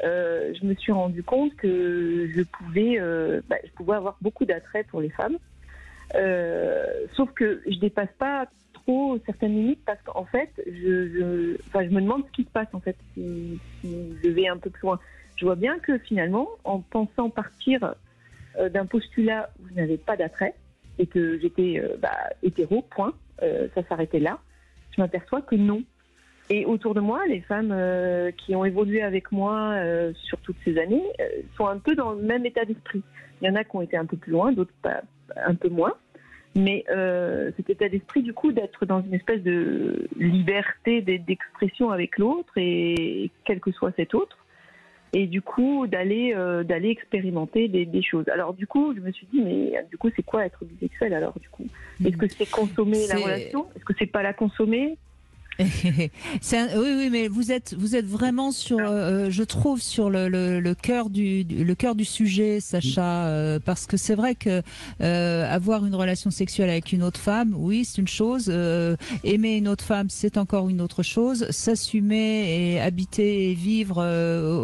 Speaker 7: je me suis rendu compte que je pouvais avoir beaucoup d'attrait pour les femmes. Sauf que je dépasse pas trop certaines limites parce qu'en fait, je me demande ce qui se passe en fait si je vais un peu plus loin. Je vois bien que finalement, en pensant partir d'un postulat où je n'avais pas d'attrait et que j'étais hétéro, point, ça s'arrêtait là, je m'aperçois que non. Et autour de moi, les femmes qui ont évolué avec moi sur toutes ces années sont un peu dans le même état d'esprit. Il y en a qui ont été un peu plus loin, d'autres un peu moins. Mais cet état d'esprit, du coup, d'être dans une espèce de liberté d'expression avec l'autre, et quel que soit cet autre, et du coup, d'aller expérimenter des choses. Alors, du coup, je me suis dit, mais du coup, c'est quoi être bisexuel alors, du coup ? Est-ce que c'est consommer la relation ? Est-ce que c'est pas la consommer ?
Speaker 2: Oui, mais vous êtes vraiment sur, je trouve, sur le cœur du sujet, Sacha, parce que c'est vrai que avoir une relation sexuelle avec une autre femme, oui, c'est une chose. Aimer une autre femme, c'est encore une autre chose. S'assumer et habiter et vivre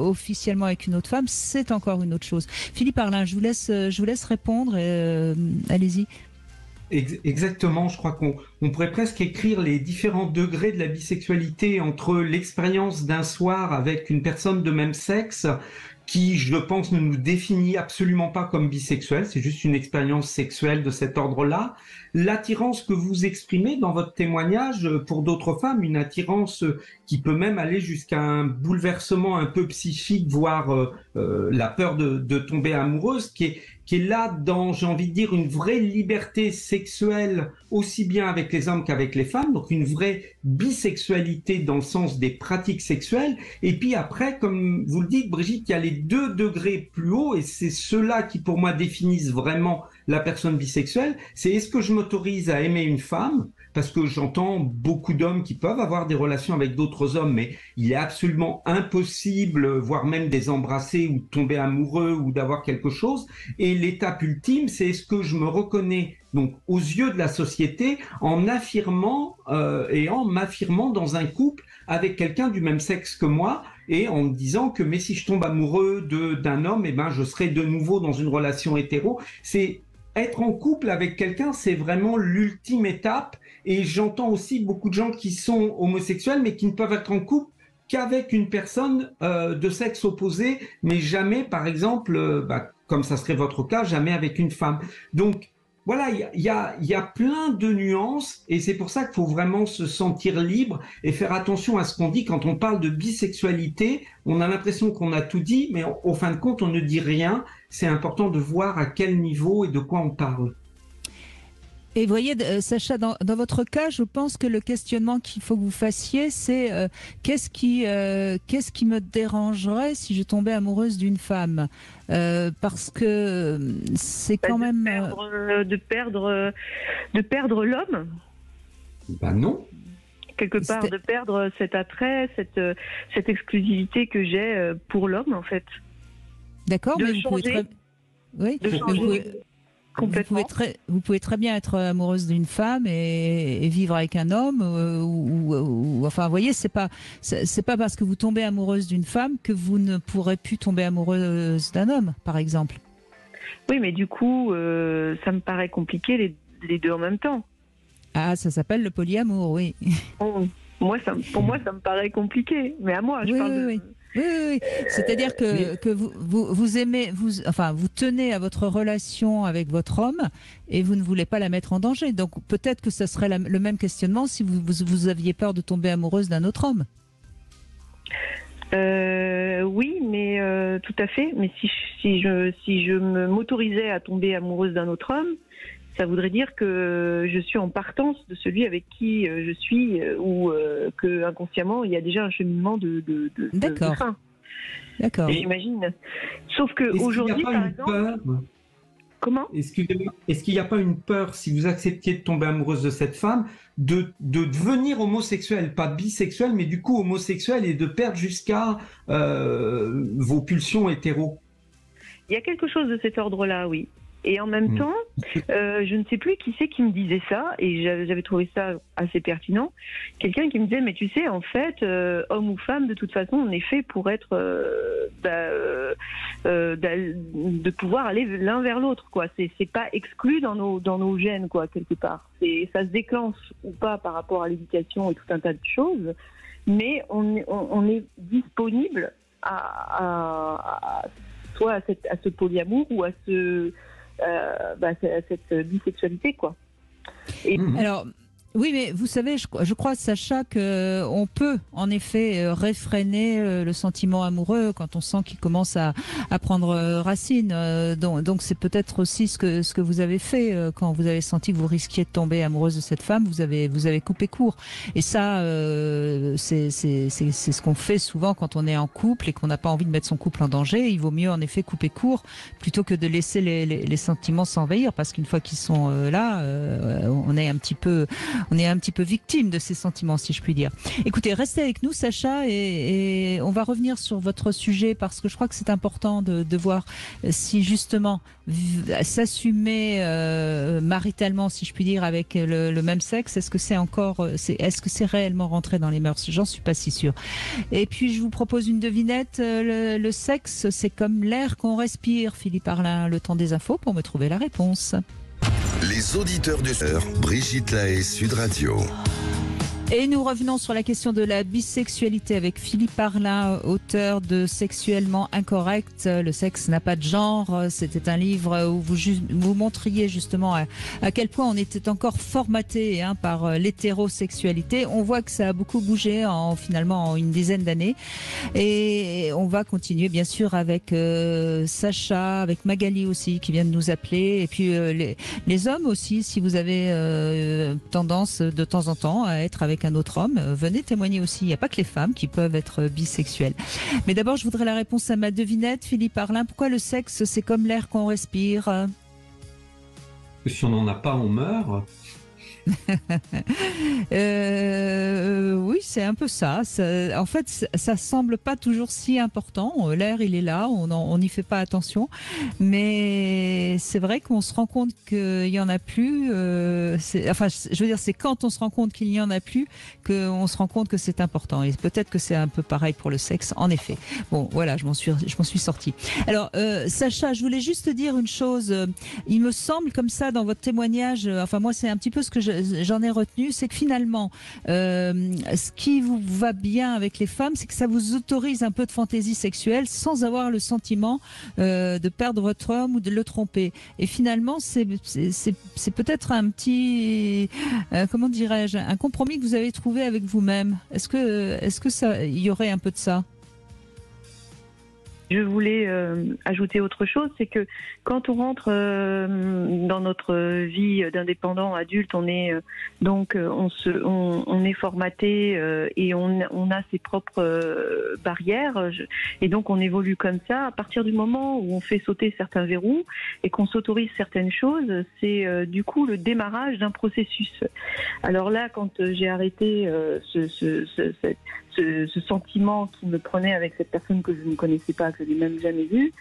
Speaker 2: officiellement avec une autre femme, c'est encore une autre chose. Philippe Arlin, je vous laisse répondre. Allez-y.
Speaker 3: Exactement, je crois qu'on pourrait presque écrire les différents degrés de la bisexualité entre l'expérience d'un soir avec une personne de même sexe qui, je pense, ne nous définit absolument pas comme bisexuel, c'est juste une expérience sexuelle de cet ordre-là. L'attirance que vous exprimez dans votre témoignage pour d'autres femmes, une attirance qui peut même aller jusqu'à un bouleversement un peu psychique, voire la peur de tomber amoureuse, qui est là dans, j'ai envie de dire, une vraie liberté sexuelle, aussi bien avec les hommes qu'avec les femmes, donc une vraie bisexualité dans le sens des pratiques sexuelles. Et puis après, comme vous le dites, Brigitte, il y a les 2 degrés plus haut, et c'est ceux-là qui, pour moi, définissent vraiment la personne bisexuelle. C'est est-ce que je m'autorise à aimer une femme ? Parce que j'entends beaucoup d'hommes qui peuvent avoir des relations avec d'autres hommes, mais il est absolument impossible, voire même de les embrasser ou de tomber amoureux ou d'avoir quelque chose. Et l'étape ultime, c'est est-ce que je me reconnais donc aux yeux de la société en affirmant et en m'affirmant dans un couple avec quelqu'un du même sexe que moi, et en me disant que mais si je tombe amoureux d'un homme, eh ben je serai de nouveau dans une relation hétéro. C'est être en couple avec quelqu'un, c'est vraiment l'ultime étape. Et j'entends aussi beaucoup de gens qui sont homosexuels, mais qui ne peuvent être en couple qu'avec une personne de sexe opposé, mais jamais, par exemple, comme ça serait votre cas, jamais avec une femme. Donc, voilà, il y a plein de nuances, et c'est pour ça qu'il faut vraiment se sentir libre et faire attention à ce qu'on dit. Quand on parle de bisexualité, on a l'impression qu'on a tout dit, mais au fin de compte, on ne dit rien. C'est important de voir à quel niveau et de quoi on parle.
Speaker 2: Et voyez, Sacha, dans votre cas, je pense que le questionnement qu'il faut que vous fassiez, c'est qu'est-ce qui me dérangerait si je tombais amoureuse d'une femme, parce que c'est quand même
Speaker 7: de perdre l'homme.
Speaker 3: Non.
Speaker 7: Quelque part, de perdre cet attrait, cette exclusivité que j'ai pour l'homme, en fait.
Speaker 2: D'accord, mais vous pouvez très... Oui,
Speaker 7: de changer. Complètement.
Speaker 2: Vous pouvez très bien être amoureuse d'une femme et vivre avec un homme, ou enfin, vous voyez, c'est pas parce que vous tombez amoureuse d'une femme que vous ne pourrez plus tomber amoureuse d'un homme, par exemple.
Speaker 7: Oui, mais du coup, ça me paraît compliqué les 2 en même temps.
Speaker 2: Ah, ça s'appelle le polyamour, oui.
Speaker 7: Pour moi, ça me paraît compliqué. Mais à moi, je parle de...
Speaker 2: Oui. C'est-à-dire que vous aimez, vous tenez à votre relation avec votre homme et vous ne voulez pas la mettre en danger. Donc peut-être que ça serait le même questionnement si vous aviez peur de tomber amoureuse d'un autre homme.
Speaker 7: Oui, mais tout à fait. Mais si je m'autorisais à tomber amoureuse d'un autre homme, ça voudrait dire que je suis en partance de celui avec qui je suis, ou que inconsciemment il y a déjà un cheminement de fin.
Speaker 2: D'accord.
Speaker 7: J'imagine. Sauf que aujourd'hui, par exemple, comment ?
Speaker 3: Est-ce qu'il n'y a pas une peur, si vous acceptiez de tomber amoureuse de cette femme, de devenir homosexuel, pas bisexuel, mais du coup homosexuel, et de perdre jusqu'à vos pulsions hétéro ?
Speaker 7: Il y a quelque chose de cet ordre-là, oui. Et en même temps, je ne sais plus qui c'est qui me disait ça, et j'avais trouvé ça assez pertinent. Quelqu'un qui me disait, mais tu sais, en fait, homme ou femme, de toute façon, on est fait pour être, de pouvoir aller l'un vers l'autre, quoi. C'est pas exclu dans nos gènes, quoi, quelque part. Ça se déclenche ou pas par rapport à l'éducation et tout un tas de choses, mais on est disponible soit à ce polyamour ou à cette bisexualité, quoi.
Speaker 2: Alors, oui, mais vous savez, je crois, Sacha, qu'on peut en effet réfréner le sentiment amoureux quand on sent qu'il commence à prendre racine. Donc c'est peut-être aussi ce que vous avez fait quand vous avez senti que vous risquiez de tomber amoureuse de cette femme. Vous avez coupé court. Et ça, c'est ce qu'on fait souvent quand on est en couple et qu'on n'a pas envie de mettre son couple en danger. Il vaut mieux en effet couper court plutôt que de laisser les sentiments s'envahir, parce qu'une fois qu'ils sont là, on est un petit peu victime de ces sentiments, si je puis dire. Écoutez, restez avec nous, Sacha, et on va revenir sur votre sujet, parce que je crois que c'est important de voir si justement s'assumer maritalement, si je puis dire, avec le même sexe, est-ce que c'est réellement rentré dans les mœurs ? J'en suis pas si sûre. Et puis je vous propose une devinette. Le sexe, c'est comme l'air qu'on respire. Philippe Arlin, le temps des infos pour me trouver la réponse.
Speaker 1: Les auditeurs de Sœur, Brigitte Lahaie, Sud Radio.
Speaker 2: Et nous revenons sur la question de la bisexualité avec Philippe Arlin, auteur de Sexuellement incorrect, le sexe n'a pas de genre. C'était un livre où vous montriez justement à quel point on était encore formaté par l'hétérosexualité. On voit que ça a beaucoup bougé finalement en une dizaine d'années. Et on va continuer bien sûr avec Sacha, avec Magali aussi qui vient de nous appeler. Et puis les hommes aussi, si vous avez tendance de temps en temps à être avec un autre homme, venez témoigner aussi. Il n'y a pas que les femmes qui peuvent être bisexuelles. Mais d'abord, je voudrais la réponse à ma devinette. Philippe Arlin, pourquoi le sexe, c'est comme l'air qu'on respire ?
Speaker 3: Si on n'en a pas, on meurt.
Speaker 2: Oui, c'est un peu ça. En fait, ça semble pas toujours si important. L'air, il est là, on n'y fait pas attention. Mais c'est vrai qu'on se rend compte qu'il y en a plus. Je veux dire, c'est quand on se rend compte qu'il n'y en a plus qu'on se rend compte que c'est important. Et peut-être que c'est un peu pareil pour le sexe, en effet. Bon, voilà, je m'en suis sortie. Alors, Sacha, je voulais juste te dire une chose. Il me semble comme ça dans votre témoignage. Moi, c'est un petit peu ce que j'en ai retenu, c'est que finalement, ce qui vous va bien avec les femmes, c'est que ça vous autorise un peu de fantaisie sexuelle sans avoir le sentiment de perdre votre homme ou de le tromper. Et finalement, c'est peut-être un petit, comment dirais-je, un compromis que vous avez trouvé avec vous-même. Est-ce que ça, il y aurait un peu de ça ?
Speaker 7: Je voulais ajouter autre chose, c'est que quand on rentre dans notre vie d'indépendant adulte, on est on est formaté et on a ses propres barrières, et donc on évolue comme ça. À partir du moment où on fait sauter certains verrous et qu'on s'autorise certaines choses, c'est du coup le démarrage d'un processus. Alors là, quand j'ai arrêté ce sentiment qui me prenait avec cette personne que je ne connaissais pas, que je n'ai même jamais vue,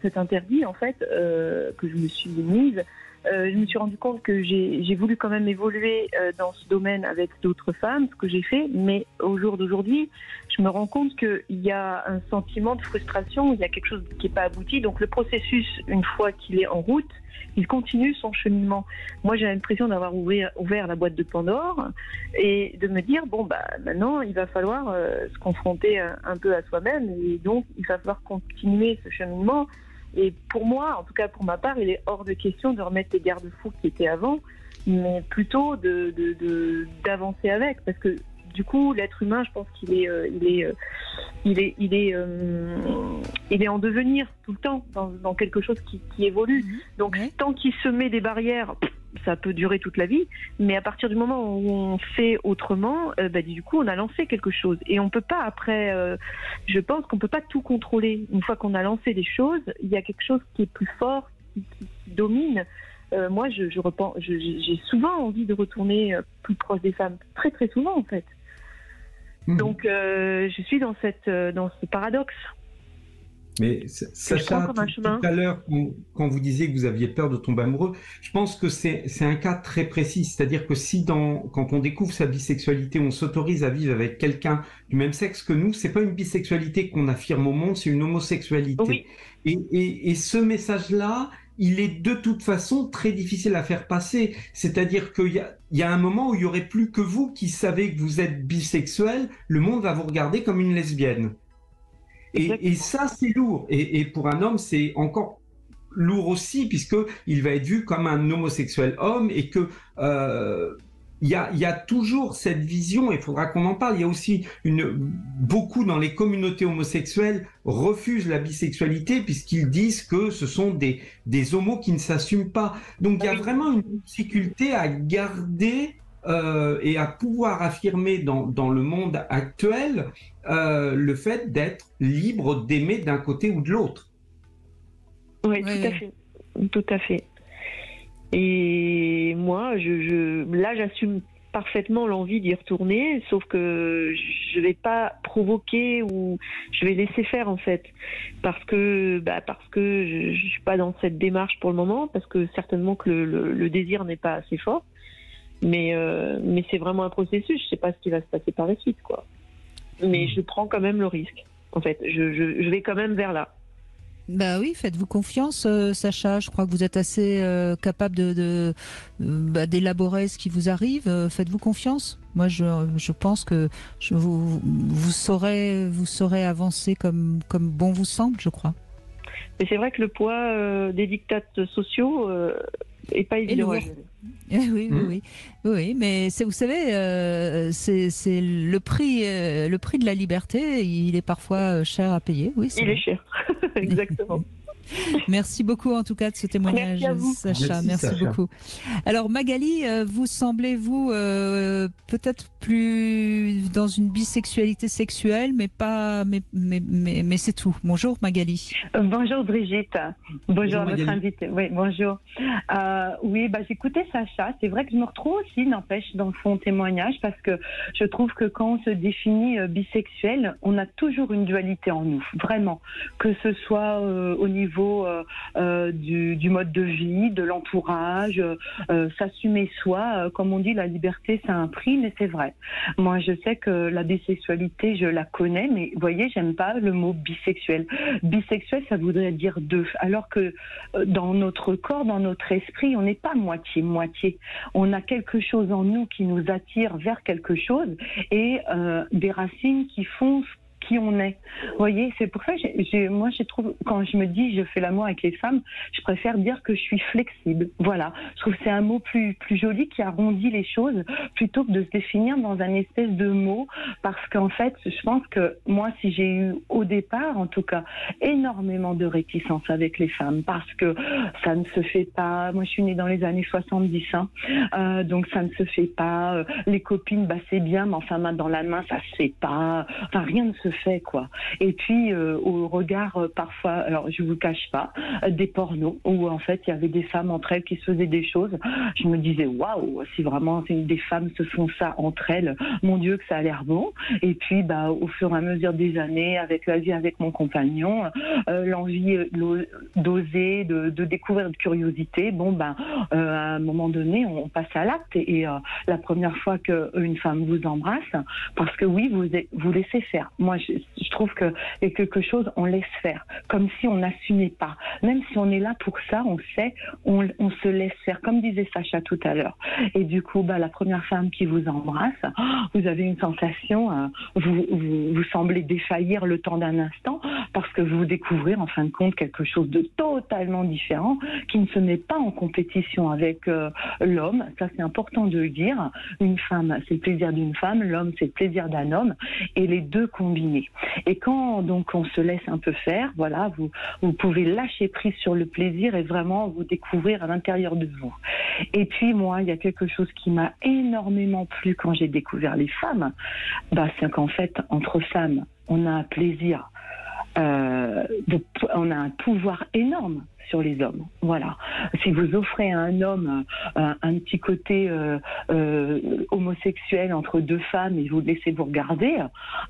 Speaker 7: cet interdit en fait que je me suis mise, je me suis rendu compte que j'ai voulu quand même évoluer dans ce domaine avec d'autres femmes, ce que j'ai fait, mais au jour d'aujourd'hui, je me rends compte qu'il y a un sentiment de frustration, il y a quelque chose qui n'est pas abouti, donc le processus, une fois qu'il est en route, il continue son cheminement. Moi, j'ai l'impression d'avoir ouvert la boîte de Pandore et de me dire, maintenant, il va falloir se confronter un peu à soi-même, et donc, il va falloir continuer ce cheminement. Et pour moi, en tout cas pour ma part, il est hors de question de remettre les garde-fous qui étaient avant, mais plutôt d'avancer avec, parce que du coup, l'être humain, je pense qu'il est, il est en devenir tout le temps, dans quelque chose qui évolue. Donc, tant qu'il se met des barrières, ça peut durer toute la vie, mais à partir du moment où on fait autrement, du coup, on a lancé quelque chose. Et on peut pas, après, je pense qu'on peut pas tout contrôler. Une fois qu'on a lancé des choses, il y a quelque chose qui est plus fort, qui domine. Moi, j'ai souvent envie de retourner plus proche des femmes, très très souvent en fait. Donc, je suis dans ce paradoxe.
Speaker 3: Mais Sacha, tout à l'heure, quand vous disiez que vous aviez peur de tomber amoureux, je pense que c'est un cas très précis. C'est-à-dire que si quand on découvre sa bisexualité, on s'autorise à vivre avec quelqu'un du même sexe que nous, c'est pas une bisexualité qu'on affirme au monde, c'est une homosexualité. Oui. Et ce message-là, il est de toute façon très difficile à faire passer. C'est-à-dire qu'il y a un moment où il y aurait plus que vous qui savez que vous êtes bisexuel, le monde va vous regarder comme une lesbienne. Et ça, c'est lourd. Et pour un homme, c'est encore lourd aussi, puisqu'il va être vu comme un homosexuel homme et que il y a toujours cette vision, et il faudra qu'on en parle. Il y a aussi beaucoup dans les communautés homosexuelles refusent la bisexualité puisqu'ils disent que ce sont des homos qui ne s'assument pas. Donc il y a vraiment une difficulté à garder et à pouvoir affirmer dans le monde actuel le fait d'être libre d'aimer d'un côté ou de l'autre.
Speaker 7: Oui, tout à fait. Tout à fait. Et moi, là, j'assume parfaitement l'envie d'y retourner, sauf que je vais pas provoquer ou je vais laisser faire en fait, parce que je suis pas dans cette démarche pour le moment, parce que certainement que le désir n'est pas assez fort. Mais c'est vraiment un processus. Je sais pas ce qui va se passer par la suite, quoi. Mais je prends quand même le risque. En fait, je vais quand même vers là.
Speaker 2: Bah oui, faites-vous confiance, Sacha. Je crois que vous êtes assez capable d'élaborer ce qui vous arrive. Faites-vous confiance. Moi, je pense que vous saurez avancer comme bon vous semble, je crois.
Speaker 7: Mais c'est vrai que le poids des diktats sociaux est pas évident.
Speaker 2: Oui, mais vous savez, c'est le prix de la liberté. Il est parfois cher à payer. Oui,
Speaker 7: il est cher, exactement.
Speaker 2: Merci beaucoup en tout cas de ce témoignage, Sacha. Merci beaucoup. Alors Magali, vous semblez-vous peut-être plus dans une bisexualité sexuelle, mais c'est tout. Bonjour Magali.
Speaker 8: Bonjour Brigitte. Bonjour à votre invité. Oui, bonjour. J'écoutais Sacha. C'est vrai que je me retrouve aussi, n'empêche, dans son témoignage, parce que je trouve que quand on se définit bisexuel, on a toujours une dualité en nous, vraiment, que ce soit au niveau du mode de vie, de l'entourage, s'assumer soi. Comme on dit, la liberté, c'est un prix, mais c'est vrai. Moi, je sais que la bisexualité, je la connais, mais vous voyez, j'aime pas le mot bisexuel. Bisexuel, ça voudrait dire deux. Alors que dans notre corps, dans notre esprit, on n'est pas moitié-moitié. On a quelque chose en nous qui nous attire vers quelque chose et des racines qui font qui on est. Vous voyez, c'est pour ça que moi, je trouve, quand je me dis je fais l'amour avec les femmes, je préfère dire que je suis flexible. Voilà. Je trouve que c'est un mot plus joli qui arrondit les choses plutôt que de se définir dans un espèce de mot, parce qu'en fait, je pense que moi, si j'ai eu au départ, en tout cas, énormément de réticence avec les femmes, parce que ça ne se fait pas. Moi, je suis née dans les années 70, donc ça ne se fait pas. Les copines, c'est bien, mais enfin, main dans la main, ça se fait pas. Enfin, rien ne se fait, quoi. Et puis au regard parfois, alors je vous cache pas, des pornos où en fait il y avait des femmes entre elles qui se faisaient des choses, je me disais waouh, si vraiment des femmes se font ça entre elles, mon Dieu que ça a l'air bon. Et puis au fur et à mesure des années, avec la vie avec mon compagnon, l'envie d'oser, de découvrir, de curiosité, à un moment donné on passe à l'acte et la première fois qu'une femme vous embrasse, parce que oui, vous laissez faire. Moi je trouve que y a quelque chose, on laisse faire, comme si on n'assumait pas. Même si on est là pour ça, on sait, on se laisse faire, comme disait Sacha tout à l'heure. Et du coup, la première femme qui vous embrasse, vous avez une sensation, vous semblez défaillir le temps d'un instant, parce que vous découvrez en fin de compte quelque chose de totalement différent, qui ne se met pas en compétition avec l'homme. Ça, c'est important de le dire. Une femme, c'est le plaisir d'une femme, l'homme, c'est le plaisir d'un homme, et les deux combinés. Et quand donc on se laisse un peu faire, voilà, vous pouvez lâcher prise sur le plaisir et vraiment vous découvrir à l'intérieur de vous. Et puis moi, il y a quelque chose qui m'a énormément plu quand j'ai découvert les femmes, c'est qu'en fait, entre femmes, on a un plaisir, on a un pouvoir énorme sur les hommes. Voilà. Si vous offrez à un homme un petit côté homosexuel entre deux femmes et vous le laissez vous regarder,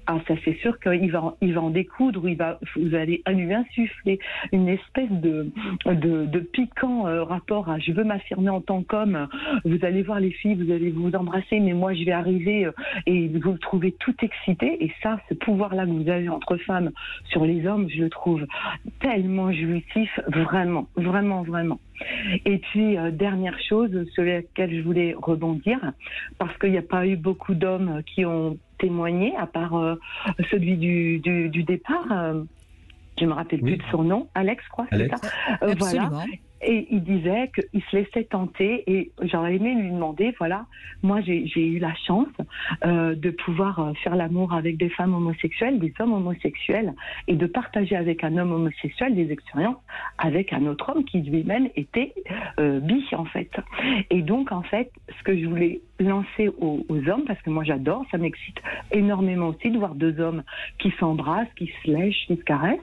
Speaker 8: ça c'est sûr qu'il va en découdre, vous allez lui insuffler une espèce de piquant rapport à je veux m'affirmer en tant qu'homme. Vous allez voir les filles, vous allez vous embrasser, mais moi je vais arriver et vous le trouvez tout excité. Et ça, ce pouvoir-là que vous avez entre femmes sur les hommes, je le trouve tellement jouissif, vraiment, vraiment, vraiment. Et puis, dernière chose sur laquelle je voulais rebondir, parce qu'il n'y a pas eu beaucoup d'hommes qui ont témoigné, à part celui du départ. Je me rappelle plus de son nom, Alex, je crois, c'est ça.
Speaker 2: Absolument.
Speaker 8: Voilà. Et il disait qu'il se laissait tenter, et j'aurais aimé lui demander, voilà, moi j'ai eu la chance de pouvoir faire l'amour avec des femmes homosexuelles, des hommes homosexuels, et de partager avec un homme homosexuel des expériences avec un autre homme qui lui-même était bi, en fait. Et donc, en fait, ce que je voulais lancer aux hommes, parce que moi j'adore, ça m'excite énormément aussi de voir deux hommes qui s'embrassent, qui se lèchent, qui se caressent,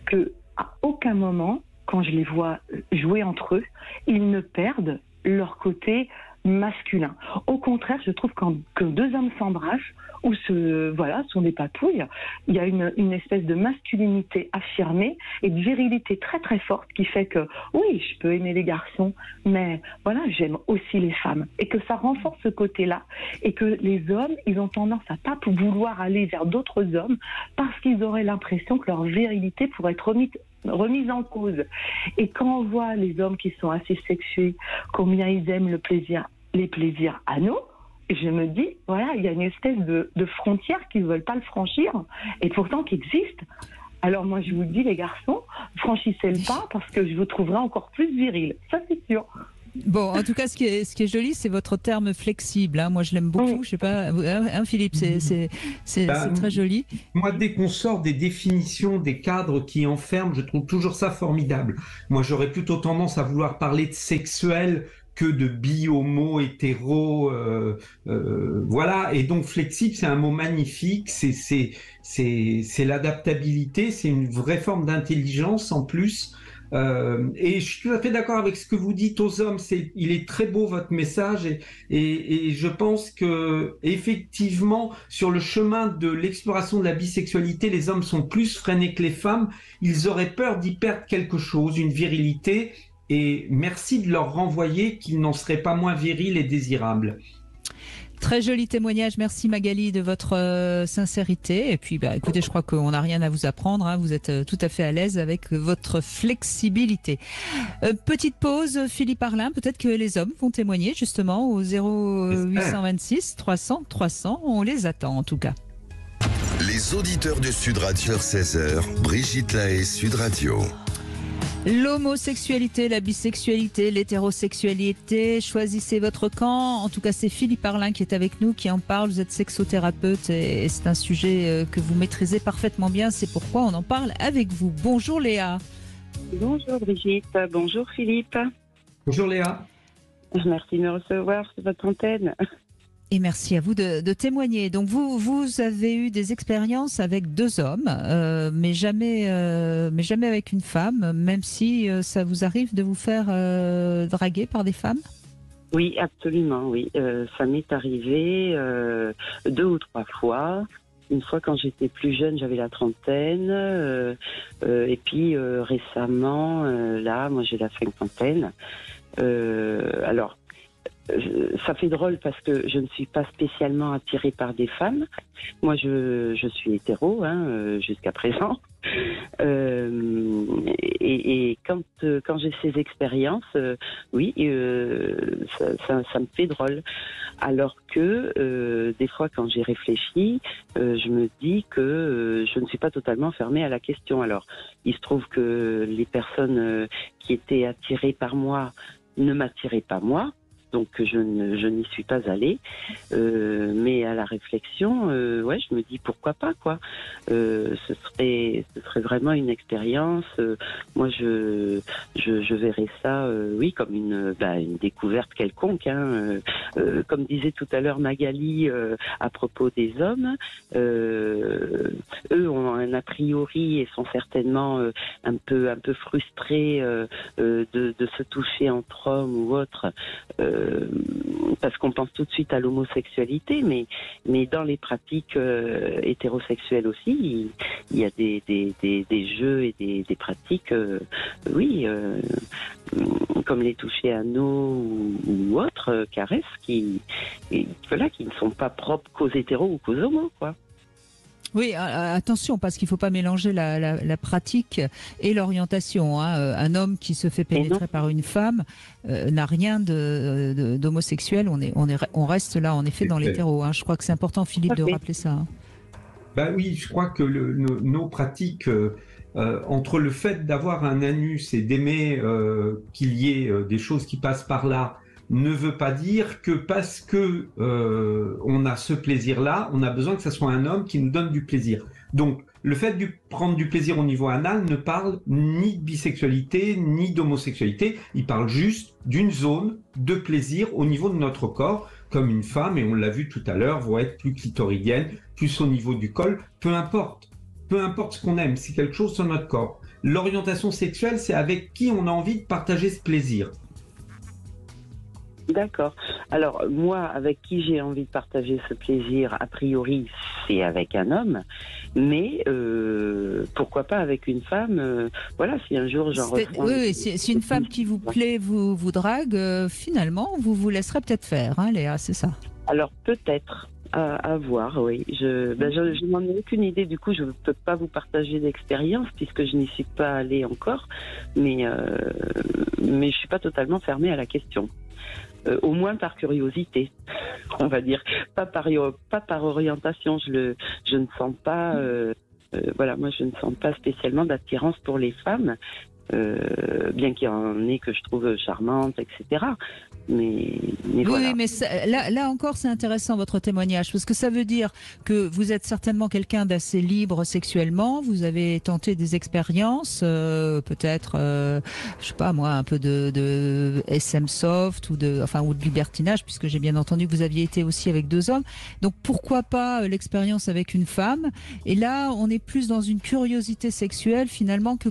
Speaker 8: que à aucun moment, quand je les vois jouer entre eux, ils ne perdent leur côté masculin. Au contraire, je trouve que deux hommes s'embrassent ou sont des papouilles, il y a une espèce de masculinité affirmée et de virilité très très forte qui fait que oui, je peux aimer les garçons, mais voilà, j'aime aussi les femmes, et que ça renforce ce côté-là, et que les hommes, ils ont tendance à pas vouloir aller vers d'autres hommes parce qu'ils auraient l'impression que leur virilité pourrait être remise en cause. Et quand on voit les hommes qui sont assez sexués, combien ils aiment les plaisirs anaux, je me dis, voilà, il y a une espèce de frontière qu'ils ne veulent pas le franchir, et pourtant qui existe. Alors moi, je vous dis, les garçons, franchissez le pas, parce que je vous trouverai encore plus viril. Ça, c'est sûr.
Speaker 2: Bon, en tout cas, ce qui est joli, c'est votre terme flexible. Hein. Moi, je l'aime beaucoup. Oui. Je sais pas, Philippe, c'est très joli.
Speaker 3: Moi, dès qu'on sort des définitions, des cadres qui enferment, je trouve toujours ça formidable. Moi, j'aurais plutôt tendance à vouloir parler de sexuel que de bi, homo, hétéro, voilà. Et donc flexible, c'est un mot magnifique. C'est l'adaptabilité. C'est une vraie forme d'intelligence en plus. Et je suis tout à fait d'accord avec ce que vous dites aux hommes. Il est très beau votre message, et je pense que effectivement sur le chemin de l'exploration de la bisexualité, les hommes sont plus freinés que les femmes. Ils auraient peur d'y perdre quelque chose, une virilité. Et merci de leur renvoyer qu'ils n'en seraient pas moins virils et désirables.
Speaker 2: Très joli témoignage. Merci Magali de votre sincérité. Et puis, écoutez, je crois qu'on n'a rien à vous apprendre. Hein. Vous êtes tout à fait à l'aise avec votre flexibilité. Petite pause, Philippe Arlin. Peut-être que les hommes vont témoigner justement au 0826 300 300. On les attend en tout cas.
Speaker 1: Les auditeurs de Sud Radio, 16h, Brigitte Lahaie, Sud Radio.
Speaker 2: L'homosexualité, la bisexualité, l'hétérosexualité, choisissez votre camp. En tout cas, c'est Philippe Arlin qui est avec nous, qui en parle. Vous êtes sexothérapeute et c'est un sujet que vous maîtrisez parfaitement bien. C'est pourquoi on en parle avec vous. Bonjour Léa.
Speaker 9: Bonjour Brigitte, bonjour Philippe.
Speaker 3: Bonjour Léa.
Speaker 9: Merci de me recevoir sur votre antenne.
Speaker 2: Et merci à vous de témoigner. Donc vous avez eu des expériences avec deux hommes, mais jamais avec une femme, même si ça vous arrive de vous faire draguer par des femmes?
Speaker 9: Oui, absolument, oui. Ça m'est arrivé 2 ou 3 fois. Une fois quand j'étais plus jeune, j'avais la trentaine. Et puis récemment, là, moi j'ai la cinquantaine. Alors, ça fait drôle parce que je ne suis pas spécialement attirée par des femmes. Moi, je suis hétéro jusqu'à présent. Et quand j'ai ces expériences, oui, ça me fait drôle. Alors que des fois, quand j'ai réfléchi, je me dis que je ne suis pas totalement fermée à la question. Alors, il se trouve que les personnes qui étaient attirées par moi ne m'attiraient pas moi. Donc je n'y suis pas allée, mais à la réflexion, ouais, je me dis pourquoi pas quoi. Ce serait vraiment une expérience. Moi, je verrais ça, oui, comme une découverte quelconque. Comme disait tout à l'heure Magali à propos des hommes, eux ont un a priori et sont certainement un peu frustrés de se toucher entre hommes ou autres. Parce qu'on pense tout de suite à l'homosexualité, mais dans les pratiques hétérosexuelles aussi, il y a des jeux et des pratiques, oui, comme les toucher anneaux ou autres caresses qui ne sont pas propres qu'aux hétéros ou qu'aux homos, quoi.
Speaker 2: Oui, attention, parce qu'il ne faut pas mélanger la pratique et l'orientation. Un homme qui se fait pénétrer par une femme n'a rien d'homosexuel. On reste là, en effet, dans l'hétéro. Je crois que c'est important, Philippe, de rappeler ça.
Speaker 3: Oui, je crois que nos pratiques, entre le fait d'avoir un anus et d'aimer qu'il y ait des choses qui passent par là, ne veut pas dire que parce que on a ce plaisir-là, on a besoin que ce soit un homme qui nous donne du plaisir. Donc, le fait de prendre du plaisir au niveau anal ne parle ni de bisexualité, ni d'homosexualité. Il parle juste d'une zone de plaisir au niveau de notre corps, comme une femme, et on l'a vu tout à l'heure, va être plus clitoridienne, plus au niveau du col, peu importe. Peu importe ce qu'on aime, c'est quelque chose sur notre corps. L'orientation sexuelle, c'est avec qui on a envie de partager ce plaisir.
Speaker 9: D'accord. Alors, moi, avec qui j'ai envie de partager ce plaisir, a priori, c'est avec un homme, mais pourquoi pas avec une femme voilà, si un jour j'en ressens...
Speaker 2: Oui, si une femme qui vous plaît vous drague, finalement, vous laisserez peut-être faire, Léa, c'est ça?
Speaker 9: Alors, peut-être. À voir, oui. Je n'en ai aucune idée, du coup, je ne peux pas vous partager d'expérience puisque je n'y suis pas allée encore, mais je ne suis pas totalement fermée à la question. Au moins par curiosité, on va dire. Pas par orientation, je ne sens pas... voilà, moi, je ne sens pas spécialement d'attirance pour les femmes, bien qu'il y en ait que je trouve charmantes, etc. Mais voilà.
Speaker 2: Oui, mais là encore, c'est intéressant votre témoignage, parce que ça veut dire que vous êtes certainement quelqu'un d'assez libre sexuellement. Vous avez tenté des expériences, peut-être, je sais pas moi, un peu de SM soft ou de libertinage, puisque j'ai bien entendu que vous aviez été aussi avec 2 hommes. Donc pourquoi pas l'expérience avec une femme? Et là, on est plus dans une curiosité sexuelle finalement que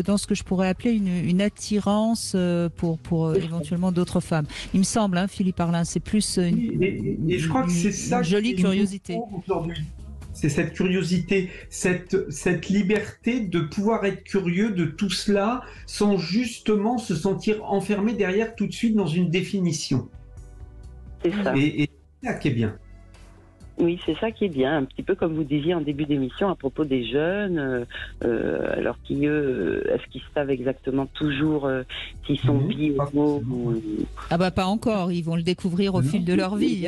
Speaker 2: dans ce que je pourrais appeler une attirance pour éventuellement d'autres femmes. Il me semble, Philippe Arlin, c'est plus
Speaker 3: et je crois que c'est ça
Speaker 2: une jolie curiosité.
Speaker 3: Aujourd'hui, c'est cette curiosité, cette liberté de pouvoir être curieux de tout cela sans justement se sentir enfermé derrière tout de suite dans une définition.
Speaker 9: C'est ça.
Speaker 3: Et c'est ça qui est bien.
Speaker 9: Oui, c'est ça qui est bien, un petit peu comme vous disiez en début d'émission à propos des jeunes, alors est-ce qu'ils savent exactement toujours s'ils sont bi ou homo ou...
Speaker 2: Ah bah pas encore, ils vont le découvrir au fil de leur vie,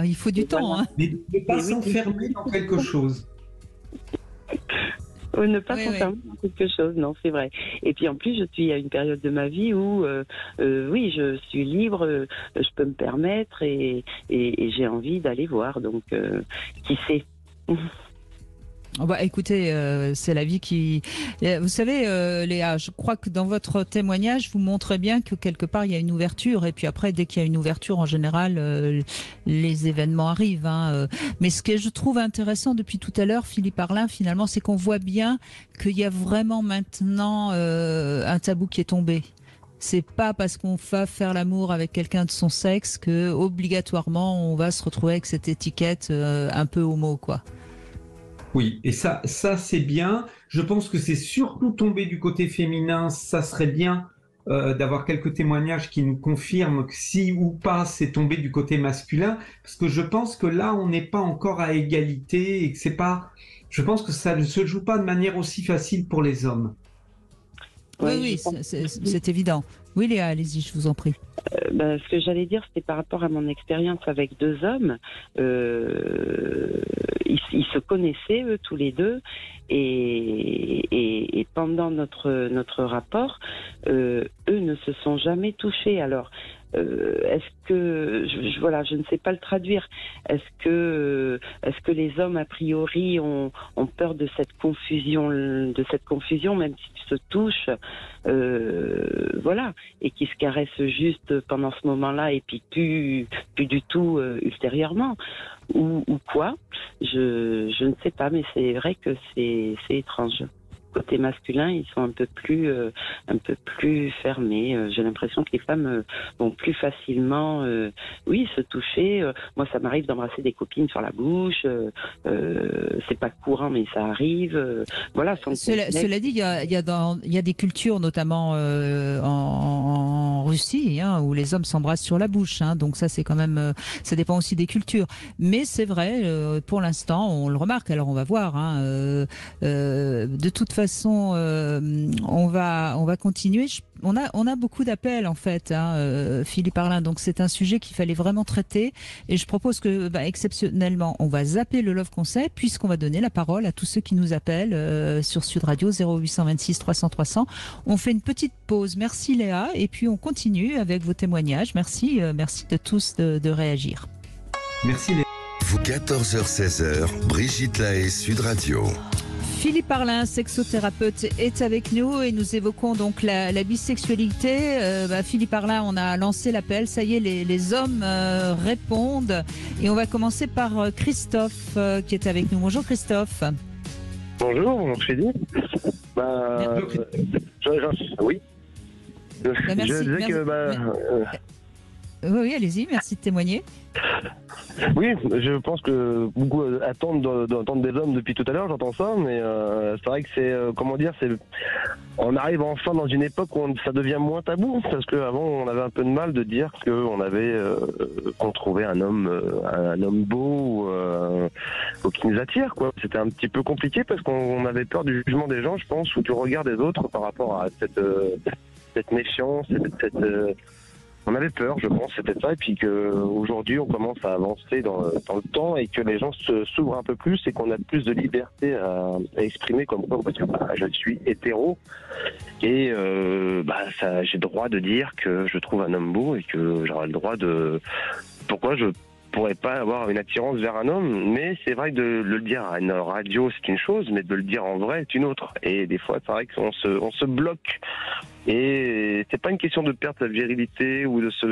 Speaker 2: il faut du temps.
Speaker 3: Mais ne pas s'enfermer dans quelque chose.
Speaker 9: Ne pas s'enfermer dans quelque chose, non, c'est vrai. Et puis en plus, je suis à une période de ma vie où, oui, je suis libre, je peux me permettre et j'ai envie d'aller voir. Donc, qui sait?
Speaker 2: Écoutez, c'est la vie qui... Vous savez, Léa, je crois que dans votre témoignage, vous montrez bien que quelque part, il y a une ouverture. Et puis après, dès qu'il y a une ouverture, en général, les événements arrivent. Mais ce que je trouve intéressant depuis tout à l'heure, Philippe Arlin, finalement, c'est qu'on voit bien qu'il y a vraiment maintenant un tabou qui est tombé. C'est pas parce qu'on va faire l'amour avec quelqu'un de son sexe que obligatoirement on va se retrouver avec cette étiquette un peu homo, quoi.
Speaker 3: Oui, et ça c'est bien. Je pense que c'est surtout tombé du côté féminin. Ça serait bien d'avoir quelques témoignages qui nous confirment que si ou pas c'est tombé du côté masculin, parce que je pense que là, on n'est pas encore à égalité et que c'est pas... Je pense que ça ne se joue pas de manière aussi facile pour les hommes.
Speaker 2: Oui, c'est évident. Oui, Léa, allez-y, je vous en prie.
Speaker 9: Ce que j'allais dire, c'était par rapport à mon expérience avec 2 hommes. Ils se connaissaient, eux, tous les deux. Et pendant notre rapport, eux ne se sont jamais touchés. Alors, est-ce que je ne sais pas le traduire. Est-ce que les hommes a priori ont peur de cette confusion, même s'ils se touchent, et qui se caressent juste pendant ce moment-là et puis plus du tout ultérieurement ou quoi. Je ne sais pas, mais c'est vrai que c'est étrange. Côté masculin, ils sont un peu plus fermés. J'ai l'impression que les femmes vont plus facilement, se toucher. Moi, ça m'arrive d'embrasser des copines sur la bouche. C'est pas courant, mais ça arrive.
Speaker 2: Cela dit, il y a des cultures, notamment en Russie, où les hommes s'embrassent sur la bouche. Donc ça, c'est quand même, ça dépend aussi des cultures. Mais c'est vrai, pour l'instant, on le remarque. Alors on va voir. De toute façon, on va continuer. On a beaucoup d'appels en fait, Philippe Arlin. Donc c'est un sujet qu'il fallait vraiment traiter. Et je propose que, exceptionnellement, on va zapper le Love Conseil puisqu'on va donner la parole à tous ceux qui nous appellent sur Sud Radio 0826 300 300. On fait une petite pause. Merci Léa. Et puis on continue avec vos témoignages. Merci de tous de réagir.
Speaker 3: Merci Léa.
Speaker 1: Vous 14h-16h, Brigitte Lahaie, Sud Radio.
Speaker 2: Philippe Arlin, sexothérapeute, est avec nous et nous évoquons donc la bisexualité. Philippe Arlin, on a lancé l'appel, ça y est, les hommes répondent. Et on va commencer par Christophe qui est avec nous. Bonjour Christophe.
Speaker 10: Bonjour Philippe. Oui.
Speaker 2: Merci.
Speaker 10: Je disais que...
Speaker 2: Oui, allez-y, merci de témoigner.
Speaker 10: Oui, je pense que beaucoup attendent d'entendre des hommes depuis tout à l'heure, j'entends ça, mais c'est vrai que on arrive enfin dans une époque où ça devient moins tabou, parce qu'avant on avait un peu de mal de dire qu'on trouvait un homme beau ou qui nous attire, quoi. C'était un petit peu compliqué parce qu'on avait peur du jugement des gens, je pense, ou du regard des autres par rapport à cette méfiance, on avait peur, je pense, c'était ça, et puis qu'aujourd'hui on commence à avancer dans le temps et que les gens s'ouvrent un peu plus et qu'on a plus de liberté à exprimer comme quoi, parce que je suis hétéro et j'ai le droit de dire que je trouve un homme beau et que j'aurai le droit de... Pourquoi je pourrais pas avoir une attirance vers un homme, mais c'est vrai que de le dire à une radio c'est une chose, mais de le dire en vrai c'est une autre. Et des fois c'est vrai qu'on se bloque. Et c'est pas une question de perdre sa virilité ou c'est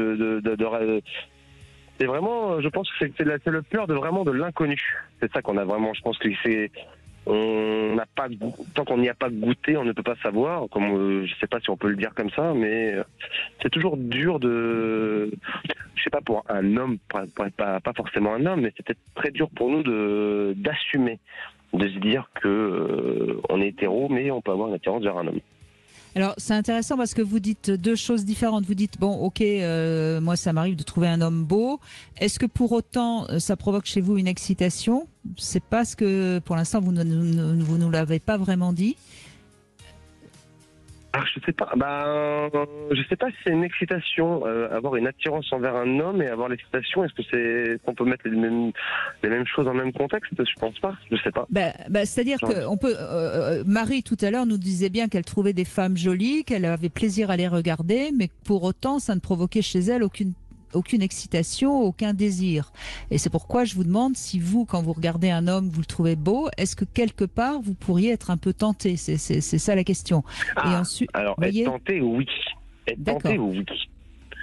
Speaker 10: vraiment, je pense que c'est le peur de l'inconnu. C'est ça qu'on a vraiment, je pense que tant qu'on n'y a pas goûté, on ne peut pas savoir. Je sais pas si on peut le dire comme ça, mais c'est toujours dur je sais pas, pour un homme, pas forcément un homme, mais c'est peut-être très dur pour nous d'assumer, de se dire que on est hétéro, mais on peut avoir une attirance vers un homme.
Speaker 2: Alors, c'est intéressant parce que vous dites 2 choses différentes. Vous dites, moi, ça m'arrive de trouver un homme beau. Est-ce que pour autant, ça provoque chez vous une excitation ? C'est pas ce que, pour l'instant, vous nous l'avez pas vraiment dit.
Speaker 10: Je sais pas. Je sais pas si c'est une excitation, avoir une attirance envers un homme et avoir l'excitation. Est-ce que qu'on peut mettre les mêmes choses dans le même contexte ? Je pense pas. Je sais pas.
Speaker 2: C'est-à-dire que on peut. Marie tout à l'heure nous disait bien qu'elle trouvait des femmes jolies, qu'elle avait plaisir à les regarder, mais pour autant, ça ne provoquait chez elle aucune excitation, aucun désir. Et c'est pourquoi je vous demande si vous, quand vous regardez un homme, vous le trouvez beau, est-ce que quelque part vous pourriez être un peu tenté ? C'est ça la question. Et ensuite,
Speaker 10: alors être tenté, oui. Être tenté, oui.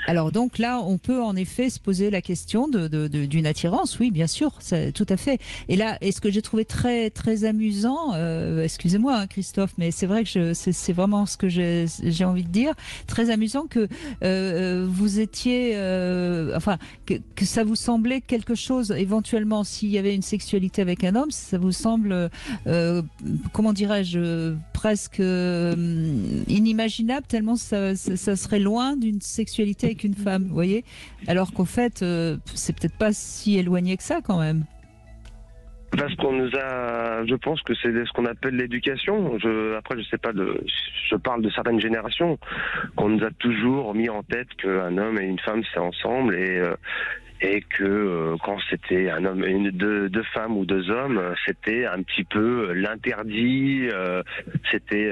Speaker 2: Alors donc là, on peut en effet se poser la question d'une attirance, oui, bien sûr, tout à fait. Et là, et ce que j'ai trouvé très très amusant, excusez-moi hein, Christophe, mais c'est vrai que c'est vraiment ce que j'ai envie de dire, très amusant que vous étiez, enfin, que ça vous semblait quelque chose, éventuellement, s'il y avait une sexualité avec un homme, ça vous semble, comment dirais-je, presque inimaginable, tellement ça serait loin d'une sexualité avec une femme, vous voyez, alors qu'en fait, c'est peut-être pas si éloigné que ça quand même.
Speaker 10: Parce qu'on nous a, je pense que c'est ce qu'on appelle l'éducation. Après, je sais pas je parle de certaines générations qu'on nous a toujours mis en tête qu'un homme et une femme c'est ensemble et que quand c'était un homme, deux femmes ou deux hommes, c'était un petit peu l'interdit. C'était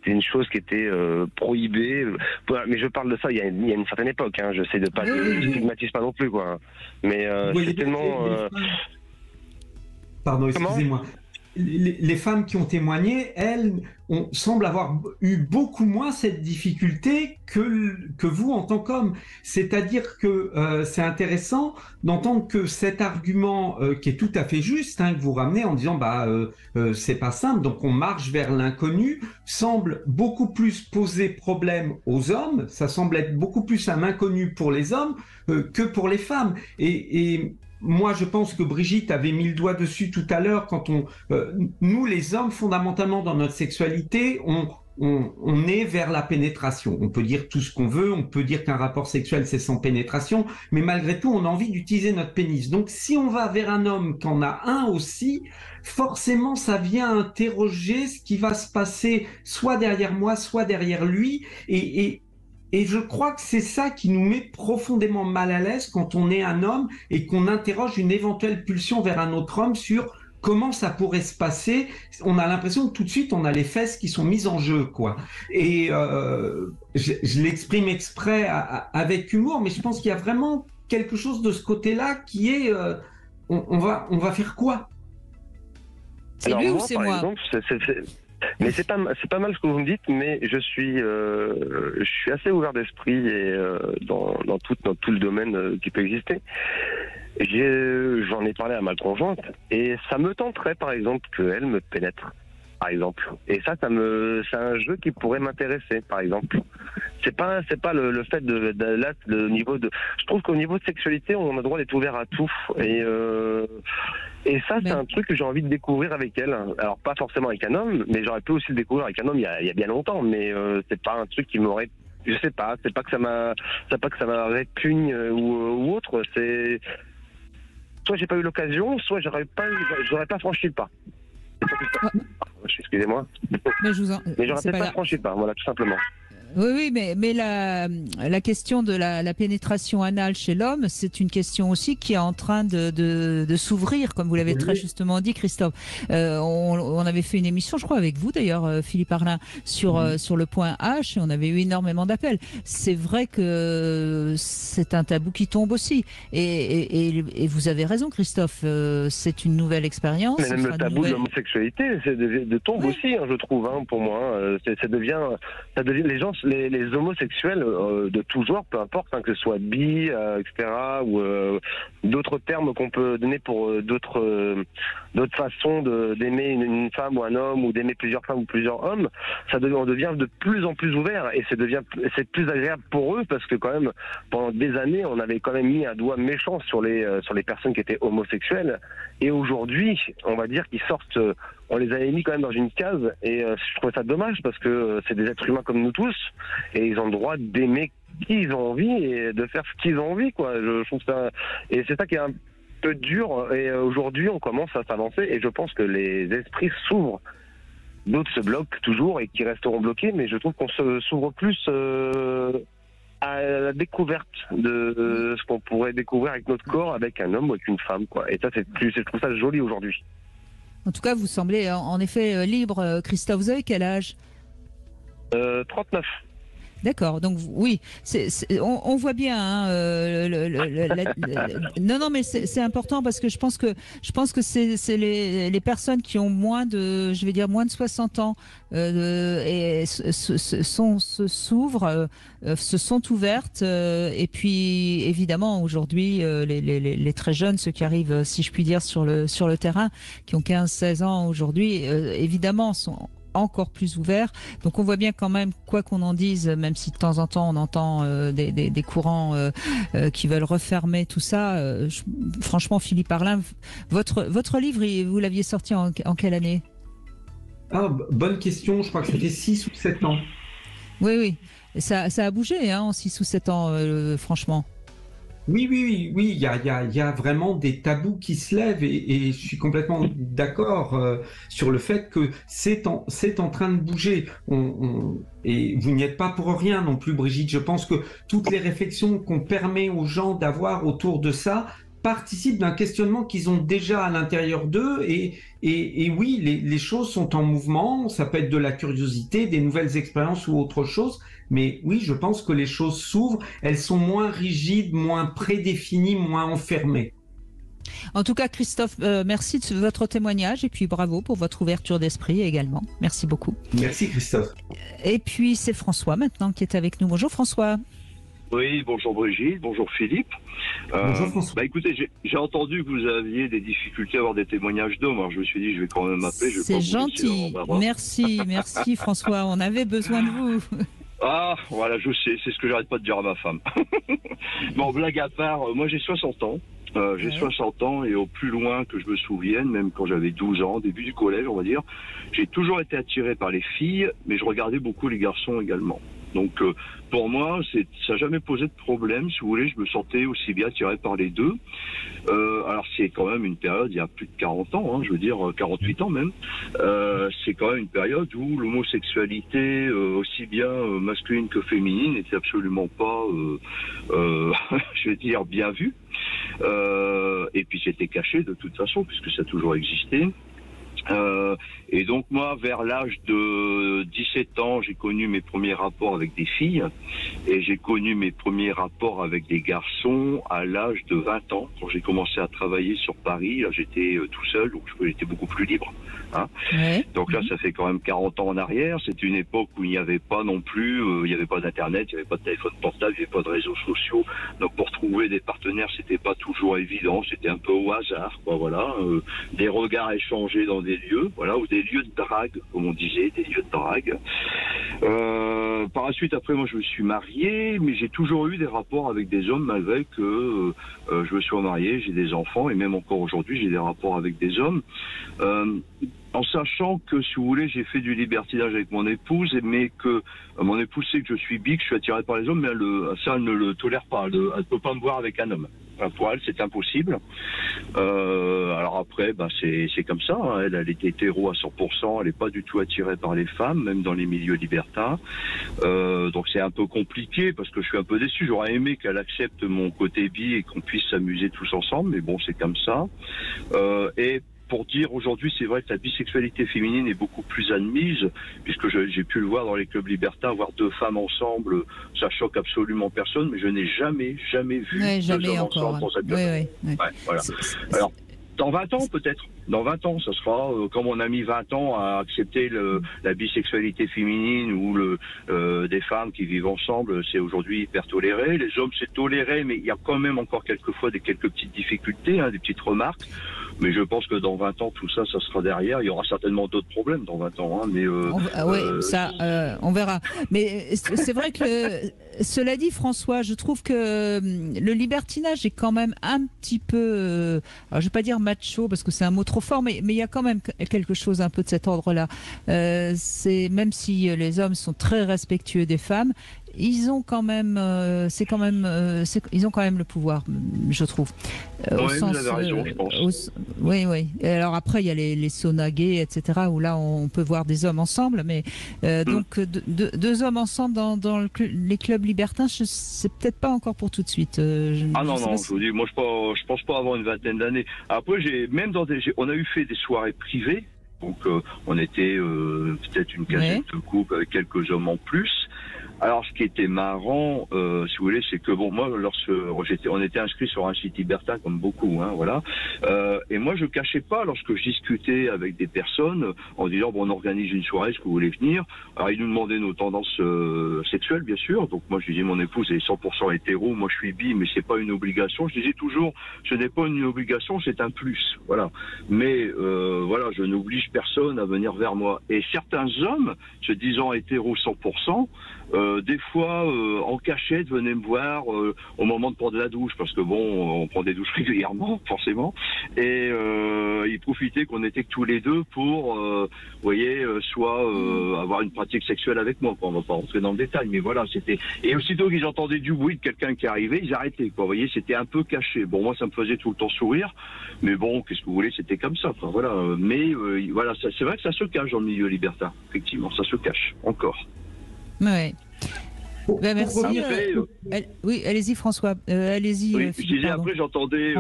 Speaker 10: une chose qui était prohibée. Mais je parle de ça il y a une certaine époque. Hein. Je sais de pas, je stigmatise pas non plus quoi. Mais c'est tellement.
Speaker 3: Pardon, excusez-moi. Les femmes qui ont témoigné, elles, semblent avoir eu beaucoup moins cette difficulté que vous en tant qu'homme. C'est-à-dire que c'est intéressant d'entendre que cet argument qui est tout à fait juste, hein, que vous ramenez en disant c'est pas simple, donc on marche vers l'inconnu, semble beaucoup plus poser problème aux hommes. Ça semble être beaucoup plus un inconnu pour les hommes que pour les femmes. Et moi, je pense que Brigitte avait mis le doigt dessus tout à l'heure quand nous, les hommes, fondamentalement, dans notre sexualité, on est vers la pénétration. On peut dire tout ce qu'on veut, on peut dire qu'un rapport sexuel, c'est sans pénétration, mais malgré tout, on a envie d'utiliser notre pénis. Donc, si on va vers un homme qui en a un aussi, forcément, ça vient interroger ce qui va se passer soit derrière moi, soit derrière lui, et je crois que c'est ça qui nous met profondément mal à l'aise quand on est un homme et qu'on interroge une éventuelle pulsion vers un autre homme sur comment ça pourrait se passer. On a l'impression que tout de suite, on a les fesses qui sont mises en jeu, quoi. Et je l'exprime exprès avec humour, mais je pense qu'il y a vraiment quelque chose de ce côté-là qui est on va faire quoi?
Speaker 2: C'est lui ou c'est moi?
Speaker 10: Exemple, mais c'est pas mal ce que vous me dites, mais je suis assez ouvert d'esprit et dans tout le domaine qui peut exister. J'en ai parlé à ma conjointe et ça me tenterait par exemple qu'elle me pénètre, par exemple. Et c'est un jeu qui pourrait m'intéresser, par exemple. C'est pas le fait le niveau de. Je trouve qu'au niveau de sexualité, on a le droit d'être ouvert à tout et ça, c'est un truc que j'ai envie de découvrir avec elle. Alors, pas forcément avec un homme, mais j'aurais pu aussi le découvrir avec un homme il y a bien longtemps. Mais c'est pas un truc qui m'aurait. Je sais pas. C'est pas que ça m'a répugne ou autre. C'est soit j'ai pas eu l'occasion, soit j'aurais pas franchi le pas. Excusez-moi. Mais j'aurais peut-être pas franchi le pas. Voilà, tout simplement.
Speaker 2: Oui, mais la question de la pénétration anale chez l'homme, c'est une question aussi qui est en train de s'ouvrir, comme vous l'avez très justement dit, Christophe. On avait fait une émission, je crois, avec vous d'ailleurs, Philippe Arlin, sur le point H, et on avait eu énormément d'appels. C'est vrai que c'est un tabou qui tombe aussi. Et vous avez raison, Christophe, c'est une nouvelle expérience.
Speaker 10: Mais même le tabou de l'homosexualité, c'est de tombe aussi, hein, je trouve, hein, pour moi. Ça devient les gens, les homosexuels de tout genre, peu importe, hein, que ce soit bi, etc., ou d'autres termes qu'on peut donner pour d'autres façons d'aimer une femme ou un homme, ou d'aimer plusieurs femmes ou plusieurs hommes, on devient de plus en plus ouvert, et c'est plus agréable pour eux, parce que quand même, pendant des années, on avait quand même mis un doigt méchant sur les personnes qui étaient homosexuelles, et aujourd'hui, on va dire qu'ils sortent. On les avait mis quand même dans une case, et je trouvais ça dommage parce que c'est des êtres humains comme nous tous, et ils ont le droit d'aimer qui ils ont envie et de faire ce qu'ils ont envie, quoi. Je trouve ça, et c'est ça qui est un peu dur. Et aujourd'hui, on commence à s'avancer, et je pense que les esprits s'ouvrent. D'autres se bloquent toujours et qui resteront bloqués, mais je trouve qu'on s'ouvre plus à la découverte de ce qu'on pourrait découvrir avec notre corps, avec un homme ou avec une femme, quoi. Et ça, je trouve ça joli aujourd'hui.
Speaker 2: En tout cas, vous semblez en effet libre. Christophe, vous avez quel âge ?
Speaker 10: 39.
Speaker 2: D'accord. Donc oui, on voit bien. Hein, non, mais c'est important parce que je pense que c'est les personnes qui ont moins de 60 ans et s'ouvrent, se sont ouvertes. Et puis évidemment aujourd'hui les très jeunes, ceux qui arrivent, si je puis dire, sur le terrain, qui ont 15-16 ans aujourd'hui, évidemment sont encore plus ouvert. Donc on voit bien quand même, quoi qu'on en dise, même si de temps en temps on entend des courants qui veulent refermer tout ça, franchement, Philippe Arlin, votre livre, vous l'aviez sorti en quelle année?
Speaker 3: Bonne question, je crois que c'était 6 ou 7 ans.
Speaker 2: Oui. Ça a bougé en 6 ou 7 ans, franchement.
Speaker 3: Oui, il y a vraiment des tabous qui se lèvent et je suis complètement d'accord sur le fait que c'est en train de bouger. Et vous n'y êtes pas pour rien non plus, Brigitte. Je pense que toutes les réflexions qu'on permet aux gens d'avoir autour de ça participent d'un questionnement qu'ils ont déjà à l'intérieur d'eux et oui, les choses sont en mouvement. Ça peut être de la curiosité, des nouvelles expériences ou autre chose. Mais oui, je pense que les choses s'ouvrent, elles sont moins rigides, moins prédéfinies, moins enfermées.
Speaker 2: En tout cas, Christophe, merci de votre témoignage et puis bravo pour votre ouverture d'esprit également. Merci beaucoup.
Speaker 3: Merci Christophe.
Speaker 2: Et puis c'est François maintenant qui est avec nous. Bonjour François.
Speaker 11: Oui, bonjour Brigitte, bonjour Philippe.
Speaker 3: Bonjour François.
Speaker 11: Écoutez, j'ai entendu que vous aviez des difficultés à avoir des témoignages d'hommes. Alors je me suis dit, je vais quand même appeler.
Speaker 2: C'est gentil. Merci François. On avait besoin de vous.
Speaker 11: Ah, voilà, je sais, c'est ce que j'arrête pas de dire à ma femme. Bon, blague à part, moi j'ai 60 ans. J'ai 60 ans et au plus loin que je me souvienne, même quand j'avais 12 ans, début du collège, on va dire, j'ai toujours été attiré par les filles, mais je regardais beaucoup les garçons également. Donc pour moi, ça n'a jamais posé de problème, si vous voulez, je me sentais aussi bien attiré par les deux. Alors c'est quand même une période, il y a plus de 40 ans, je veux dire 48 ans même, c'est quand même une période où l'homosexualité, aussi bien masculine que féminine, n'était absolument pas, je veux dire, bien vue. Et puis c'était caché de toute façon, puisque ça a toujours existé. Et donc moi, vers l'âge de 17 ans, j'ai connu mes premiers rapports avec des filles et j'ai connu mes premiers rapports avec des garçons à l'âge de 20 ans, quand j'ai commencé à travailler sur Paris. Là, j'étais tout seul, donc j'étais beaucoup plus libre. Donc là, ça fait quand même 40 ans en arrière. C'est une époque où il n'y avait pas non plus, il n'y avait pas d'internet, il n'y avait pas de téléphone portable, il n'y avait pas de réseaux sociaux. Donc pour trouver des partenaires, c'était pas toujours évident, c'était un peu au hasard, quoi, voilà. Des regards échangés dans des lieux, voilà, ou des lieux de drague, comme on disait, des lieux de drague. Par la suite, après, moi, je me suis marié, mais j'ai toujours eu des rapports avec des hommes, malgré que je me sois marié, j'ai des enfants, et même encore aujourd'hui, j'ai des rapports avec des hommes. En sachant que, si vous voulez, j'ai fait du libertinage avec mon épouse, mais que mon épouse sait que je suis bi, que je suis attiré par les hommes, mais ça, elle ne le tolère pas. Elle ne peut pas me voir avec un homme. Pour elle, c'est impossible. Alors après, c'est comme ça. Elle est hétéro à 100%. Elle n'est pas du tout attirée par les femmes, même dans les milieux libertins. Donc c'est un peu compliqué parce que je suis un peu déçu. J'aurais aimé qu'elle accepte mon côté bi et qu'on puisse s'amuser tous ensemble, mais bon, c'est comme ça. Et pour dire aujourd'hui, c'est vrai que la bisexualité féminine est beaucoup plus admise, puisque j'ai pu le voir dans les clubs libertins, voir deux femmes ensemble, ça choque absolument personne, mais je n'ai jamais vu deux hommes ensemble dans un club. Voilà. Alors, dans 20 ans peut-être. Dans 20 ans, ça sera quand mon ami 20 ans a accepté la bisexualité féminine ou des femmes qui vivent ensemble, c'est aujourd'hui hyper toléré. Les hommes, c'est toléré, mais il y a quand même encore quelques petites difficultés, des petites remarques. Mais je pense que dans 20 ans, tout ça, ça sera derrière. Il y aura certainement d'autres problèmes dans 20 ans. Mais
Speaker 2: on verra. Mais c'est vrai que, cela dit, François, je trouve que le libertinage est quand même un petit peu, alors je vais pas dire macho parce que c'est un mot trop fort, mais il y a quand même quelque chose un peu de cet ordre-là. C'est même si les hommes sont très respectueux des femmes, ils ont quand même, ils ont quand même le pouvoir, je trouve.
Speaker 11: Oui, vous avez raison, je pense.
Speaker 2: Oui. Et alors après, il y a les saunas gays, etc., où là, on peut voir des hommes ensemble, mais donc deux hommes ensemble dans les clubs libertins, c'est peut-être pas encore pour tout de suite.
Speaker 11: Non, je vous dis, moi, je pense pas avoir une vingtaine d'années. Après, on a fait des soirées privées, donc on était peut-être une quinzaine de couples avec quelques hommes en plus. Alors, ce qui était marrant, si vous voulez, c'est que bon, moi, on était inscrit sur un site libertin comme beaucoup, hein, voilà. Et moi, je cachais pas lorsque je discutais avec des personnes en disant bon, on organise une soirée, est-ce que vous voulez venir? Alors, ils nous demandaient nos tendances sexuelles, bien sûr. Donc, moi, je disais mon épouse est 100% hétéro, moi, je suis bi, mais c'est pas une obligation. Je disais toujours, ce n'est pas une obligation, c'est un plus, voilà. Mais voilà, je n'oblige personne à venir vers moi. Et certains hommes, se disant hétéro 100%, des fois, en cachette, venaient me voir au moment de prendre la douche, parce que bon, on prend des douches régulièrement, forcément, et ils profitaient qu'on était que tous les deux pour, vous voyez, soit avoir une pratique sexuelle avec moi, quoi. On va pas rentrer dans le détail, mais voilà, c'était... Et aussitôt qu'ils entendaient du bruit de quelqu'un qui arrivait, ils arrêtaient, quoi. Vous voyez, c'était un peu caché. Bon, moi, ça me faisait tout le temps sourire, mais bon, qu'est-ce que vous voulez, c'était comme ça, quoi. Voilà. Mais voilà, c'est vrai que ça se cache dans le milieu libertin, effectivement, ça se cache, encore.
Speaker 2: Ouais. Ben, merci.
Speaker 11: Après,
Speaker 2: oui, allez-y François. Allez-y.
Speaker 11: Oui, je disais,
Speaker 2: pardon.
Speaker 11: après j'entendais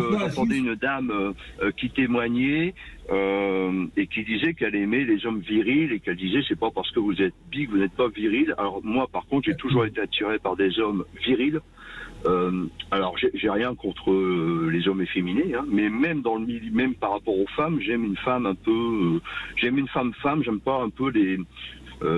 Speaker 11: une dame qui témoignait et qui disait qu'elle aimait les hommes virils et qu'elle disait c'est pas parce que vous êtes bi que vous n'êtes pas viril. Alors moi par contre j'ai toujours été attiré par des hommes virils. Alors j'ai rien contre les hommes efféminés, hein, mais même dans le milieu, même par rapport aux femmes, j'aime une femme un peu, j'aime une femme, j'aime pas un peu les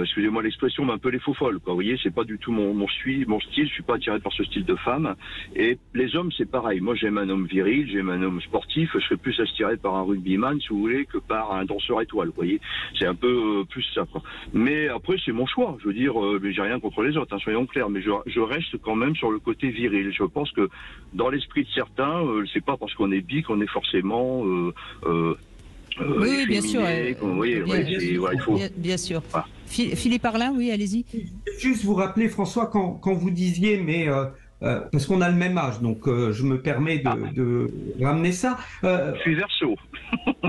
Speaker 11: excusez-moi l'expression, mais un peu les faux folles, quoi. Vous voyez, c'est pas du tout mon style, je suis pas attiré par ce style de femme. Et les hommes, c'est pareil. Moi, j'aime un homme viril, j'aime un homme sportif, je serais plus attiré par un rugbyman, si vous voulez, que par un danseur étoile, vous voyez. C'est un peu plus ça, quoi. Mais après, c'est mon choix. Je veux dire, j'ai rien contre les autres, hein, soyons clairs, mais je reste quand même sur le côté viril. Je pense que dans l'esprit de certains, c'est pas parce qu'on est bi qu'on est forcément
Speaker 2: oui, bien sûr.
Speaker 11: Bien
Speaker 2: sûr. Ah. Philippe Arlin, oui, allez-y.
Speaker 3: Juste vous rappeler, François, quand vous disiez, mais parce qu'on a le même âge, donc je me permets de ramener ça.
Speaker 11: Je suis Verseau.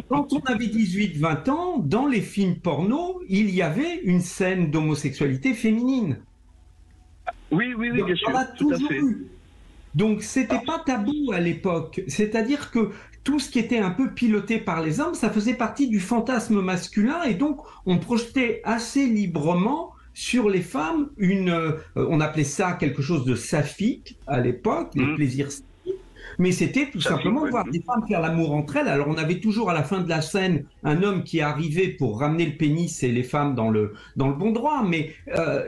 Speaker 3: Quand on avait 18-20 ans, dans les films porno, il y avait une scène d'homosexualité féminine.
Speaker 11: Oui, bien sûr.
Speaker 3: On a toujours eu. Donc, c'était pas tabou à l'époque. C'est-à-dire que tout ce qui était un peu piloté par les hommes, ça faisait partie du fantasme masculin et donc on projetait assez librement sur les femmes on appelait ça quelque chose de saphique à l'époque, les plaisirs saphiques. Mais c'était tout simplement voir des femmes faire l'amour entre elles. Alors on avait toujours à la fin de la scène un homme qui arrivait pour ramener le pénis et les femmes dans le bon droit. Mais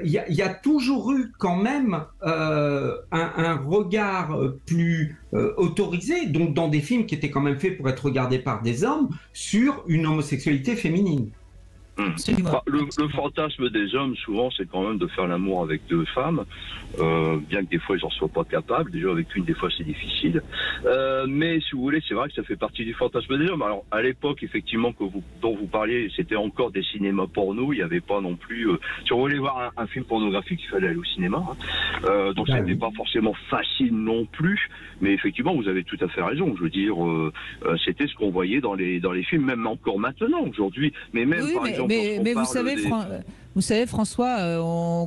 Speaker 3: il y a toujours eu quand même un regard plus autorisé, donc dans des films qui étaient quand même faits pour être regardés par des hommes, sur une homosexualité féminine.
Speaker 11: Le fantasme des hommes, souvent, c'est quand même de faire l'amour avec deux femmes, bien que des fois ils n'en soient pas capables. Déjà avec une, des fois c'est difficile. Mais si vous voulez, c'est vrai que ça fait partie du fantasme des hommes. Alors à l'époque, effectivement, dont vous parliez, c'était encore des cinémas porno. Il n'y avait pas non plus. Si on voulait voir un film pornographique, il fallait aller au cinéma. Hein. Donc c'était pas forcément facile non plus. Mais effectivement, vous avez tout à fait raison. Je veux dire, c'était ce qu'on voyait dans les films, même encore maintenant, aujourd'hui. Mais même par exemple.
Speaker 2: Mais vous savez, François,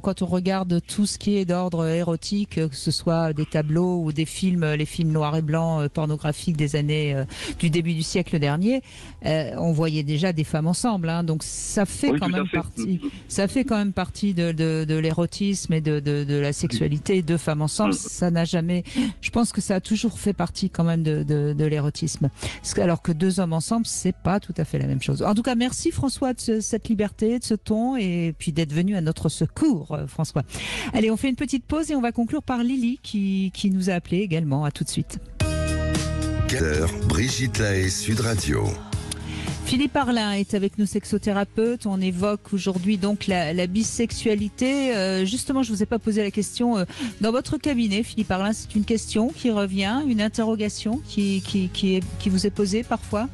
Speaker 2: quand on regarde tout ce qui est d'ordre érotique, que ce soit des tableaux ou des films, les films noirs et blancs pornographiques des années du début du siècle dernier, on voyait déjà des femmes ensemble. Hein, donc ça fait quand même partie. Ça fait quand même partie de l'érotisme et de la sexualité. Deux femmes ensemble, ça n'a jamais. Je pense que ça a toujours fait partie quand même de l'érotisme. Alors que deux hommes ensemble, c'est pas tout à fait la même chose. En tout cas, merci François de cette liberté, de ce ton et puis d'être venu à notre secours, François. Allez, on fait une petite pause et on va conclure par Lily qui nous a appelé également. À tout de suite.
Speaker 1: Brigitte Lahaie, Sud Radio.
Speaker 2: Philippe Arlin est avec nous, sexothérapeute. On évoque aujourd'hui donc la bisexualité. Justement, je ne vous ai pas posé la question dans votre cabinet, Philippe Arlin. C'est une question qui revient, une interrogation qui vous est posée parfois?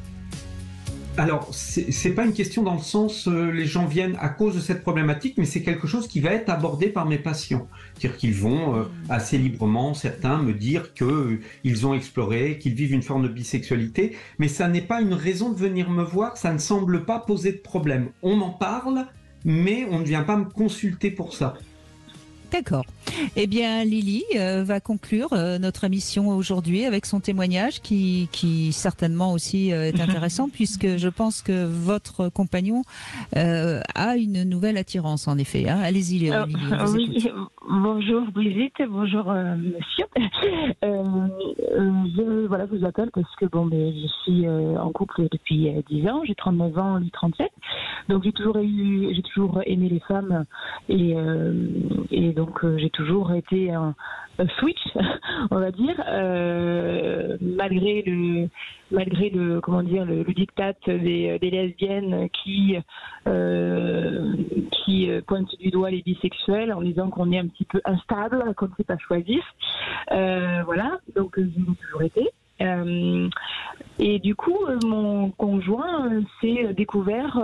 Speaker 3: Alors, c'est pas une question dans le sens les gens viennent à cause de cette problématique, mais c'est quelque chose qui va être abordé par mes patients. C'est-à-dire qu'ils vont assez librement, certains, me dire qu'ils ont exploré, qu'ils vivent une forme de bisexualité, mais ça n'est pas une raison de venir me voir, ça ne semble pas poser de problème. On en parle, mais on ne vient pas me consulter pour ça.
Speaker 2: D'accord. Eh bien, Lily va conclure notre émission aujourd'hui avec son témoignage qui certainement aussi est intéressant puisque je pense que votre compagnon a une nouvelle attirance en effet. Hein. Allez-y, Lily.
Speaker 12: Bonjour Brigitte, bonjour monsieur. Je vous appelle parce que je suis en couple depuis 10 ans, j'ai 39 ans, lui 37. Donc j'ai toujours aimé les femmes et donc j'ai toujours été un switch, on va dire, malgré le diktat des lesbiennes qui pointent du doigt les bisexuels en disant qu'on est un petit peu instable, qu'on ne sait pas choisir. Voilà, donc j'ai toujours été. Et du coup, mon conjoint a découvert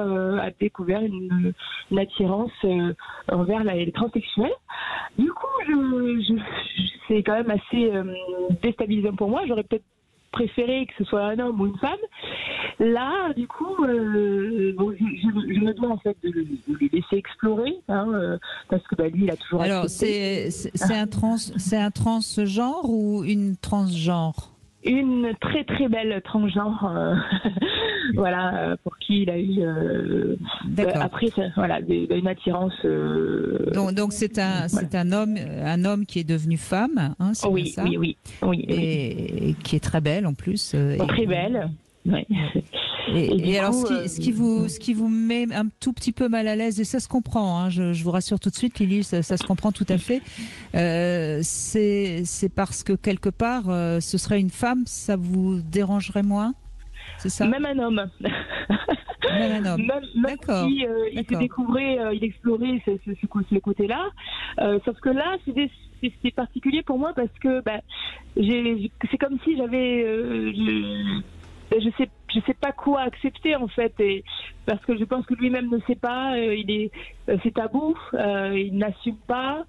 Speaker 12: une attirance envers les transsexuels. Du coup, c'est quand même assez déstabilisant pour moi. J'aurais peut-être préféré que ce soit un homme ou une femme. Là, du coup, je me dois en fait de le laisser explorer, parce que lui, il a toujours.
Speaker 2: Alors,
Speaker 12: accepté.
Speaker 2: c'est un transgenre ou une transgenre?
Speaker 12: Une très très belle transgenre, voilà, pour qui il a eu après une attirance.
Speaker 2: Donc c'est un homme qui est devenu femme, hein, c'est bien ça?
Speaker 12: Oui.
Speaker 2: Et qui est très belle en plus.
Speaker 12: Très belle. Ouais.
Speaker 2: Et alors, ce qui vous met un tout petit peu mal à l'aise, et ça se comprend, hein, je vous rassure tout de suite, Lily, ça se comprend tout à fait, c'est parce que quelque part, ce serait une femme, ça vous dérangerait moins, c'est ça?
Speaker 12: Même un homme.
Speaker 2: Même un homme.
Speaker 12: D'accord. Si, il se découvrait, il explorait ce côté-là, sauf que là, c'est particulier pour moi parce que c'est comme si j'avais... je sais pas quoi accepter en fait, et parce que je pense que lui-même ne sait pas, c'est tabou, il n'assume pas.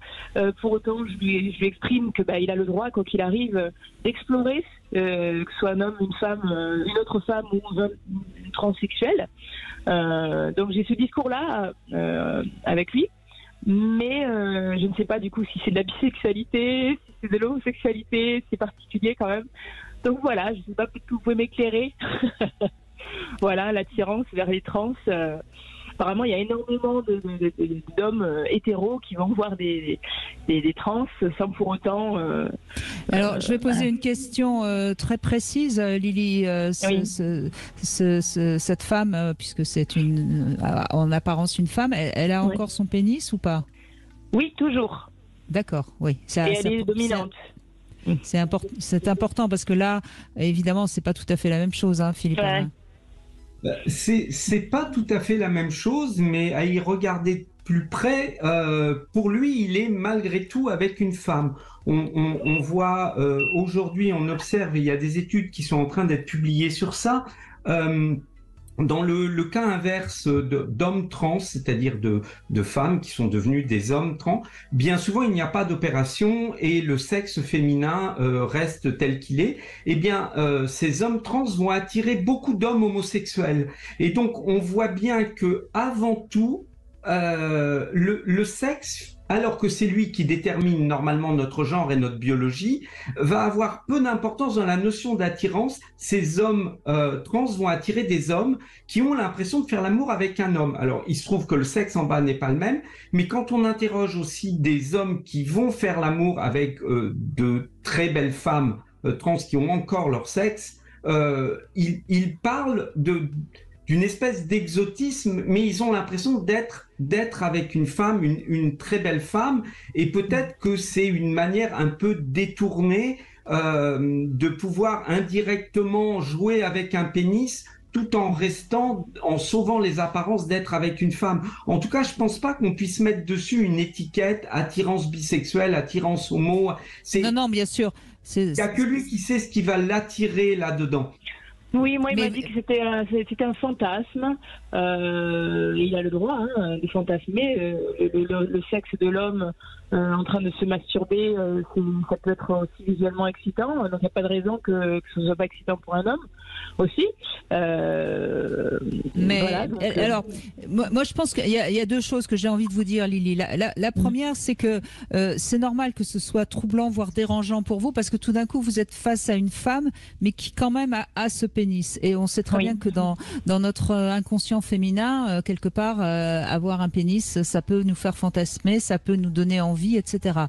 Speaker 12: Pour autant, je lui exprime que il a le droit, quoi qu'il arrive, d'explorer, que ce soit un homme, une femme, une autre femme ou une transsexuelle. Donc j'ai ce discours-là avec lui. Mais je ne sais pas du coup si c'est de la bisexualité, si c'est de l'homosexualité, c'est particulier quand même. Donc voilà, je ne sais pas, peut-être que vous pouvez m'éclairer. Voilà, l'attirance vers les trans. Apparemment, il y a énormément d'hommes hétéros qui vont voir des trans sans pour autant...
Speaker 2: Alors, je vais poser une question très précise, Lily. Cette femme, puisque c'est en apparence une femme, elle a encore son pénis ou pas?
Speaker 12: Oui, toujours.
Speaker 2: D'accord, oui.
Speaker 12: Et elle est dominante.
Speaker 2: C'est important parce que là, évidemment, c'est pas tout à fait la même chose, hein, Philippe.
Speaker 12: Ouais.
Speaker 3: C'est pas tout à fait la même chose, mais à y regarder plus près, pour lui, il est malgré tout avec une femme. On voit aujourd'hui, on observe, il y a des études qui sont en train d'être publiées sur ça. Dans le cas inverse d'hommes trans, c'est-à-dire de femmes qui sont devenues des hommes trans, bien souvent il n'y a pas d'opération et le sexe féminin reste tel qu'il est. Eh bien, ces hommes trans vont attirer beaucoup d'hommes homosexuels. Et donc, on voit bien que avant tout, le sexe, alors que c'est lui qui détermine normalement notre genre et notre biologie, va avoir peu d'importance dans la notion d'attirance. Ces hommes trans vont attirer des hommes qui ont l'impression de faire l'amour avec un homme. Alors, il se trouve que le sexe en bas n'est pas le même, mais quand on interroge aussi des hommes qui vont faire l'amour avec de très belles femmes trans qui ont encore leur sexe, ils parlent d'une espèce d'exotisme, mais ils ont l'impression d'être avec une femme, une très belle femme, et peut-être que c'est une manière un peu détournée de pouvoir indirectement jouer avec un pénis tout en sauvant les apparences d'être avec une femme. En tout cas, je pense pas qu'on puisse mettre dessus une étiquette attirance bisexuelle, attirance homo.
Speaker 2: Non, bien sûr.
Speaker 3: Il n'y a que lui qui sait ce qui va l'attirer là-dedans.
Speaker 12: Oui, moi, il m'a dit que c'était un fantasme. Il a le droit de fantasmer. Le sexe de l'homme en train de se masturber, ça peut être aussi visuellement excitant. Donc, il n'y a pas de raison que ce ne soit pas excitant pour un homme aussi.
Speaker 2: Mais voilà, donc, alors, moi, je pense qu'il y a deux choses que j'ai envie de vous dire, Lily. La première, c'est que c'est normal que ce soit troublant, voire dérangeant pour vous, parce que tout d'un coup, vous êtes face à une femme, mais qui quand même a ce pénis. Et on sait très bien que dans notre inconscient féminin, quelque part, avoir un pénis, ça peut nous faire fantasmer, ça peut nous donner envie envie, etc.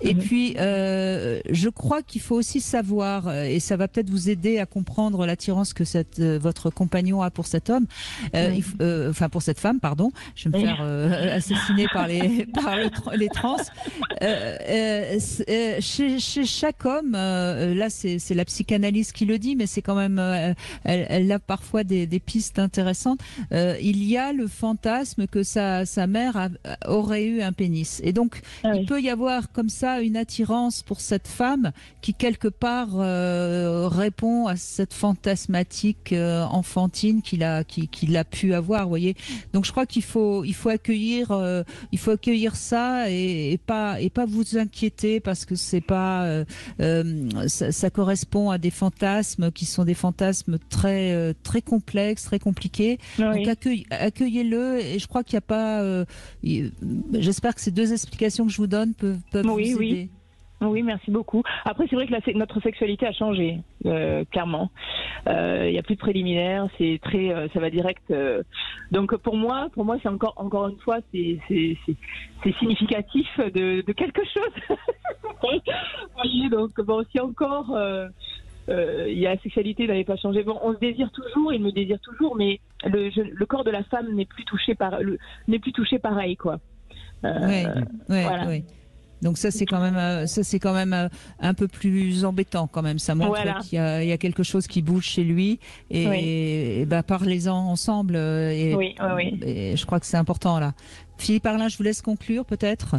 Speaker 2: Et puis, je crois qu'il faut aussi savoir, et ça va peut-être vous aider à comprendre l'attirance que votre compagnon a pour cet homme, enfin pour cette femme, pardon. Je vais me faire assassiner par les trans. Chez chaque homme, là c'est la psychanalyse qui le dit, mais c'est quand même, elle a parfois des pistes intéressantes. Il y a le fantasme que sa mère aurait eu un pénis. Et donc, il peut y avoir comme ça une attirance pour cette femme qui, quelque part, répond à cette fantasmatique enfantine qu'il a pu avoir, vous voyez. Donc, je crois qu'il faut accueillir ça et pas vous inquiéter parce que c'est pas ça correspond à des fantasmes qui sont des fantasmes très complexes, très compliqués. Donc accueillez-le, et je crois qu'il n'y a pas j'espère que ces deux explications que je vous donne peuvent vous aider.
Speaker 12: Oui, merci beaucoup. Après, c'est vrai que notre sexualité a changé, clairement. Il n'y a plus de préliminaires, c'est très, ça va direct. Donc pour moi, c'est encore une fois, c'est significatif de quelque chose. Vous voyez, donc bon, si encore il y a la sexualité n'avait pas changé. Bon, on se désire toujours, il me désire toujours, mais le corps de la femme n'est plus touché pareil, quoi. Voilà.
Speaker 2: Oui. Donc ça c'est quand même un peu plus embêtant quand même. Ça montre qu'il y a quelque chose qui bouge chez lui et parlez-en ensemble. Et je crois que c'est important là. Philippe Arlin, je vous laisse conclure peut-être.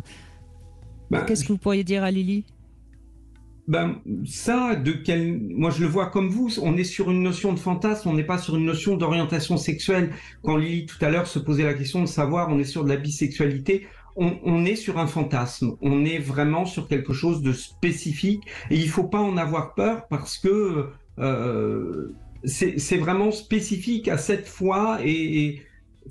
Speaker 2: Qu'est-ce que vous pourriez dire à Lily?
Speaker 3: Moi je le vois comme vous, on est sur une notion de fantasme, on n'est pas sur une notion d'orientation sexuelle. Quand Lily tout à l'heure se posait la question de savoir, on est sur de la bisexualité, on est sur un fantasme, on est vraiment sur quelque chose de spécifique et il faut pas en avoir peur parce que c'est vraiment spécifique à cette fois et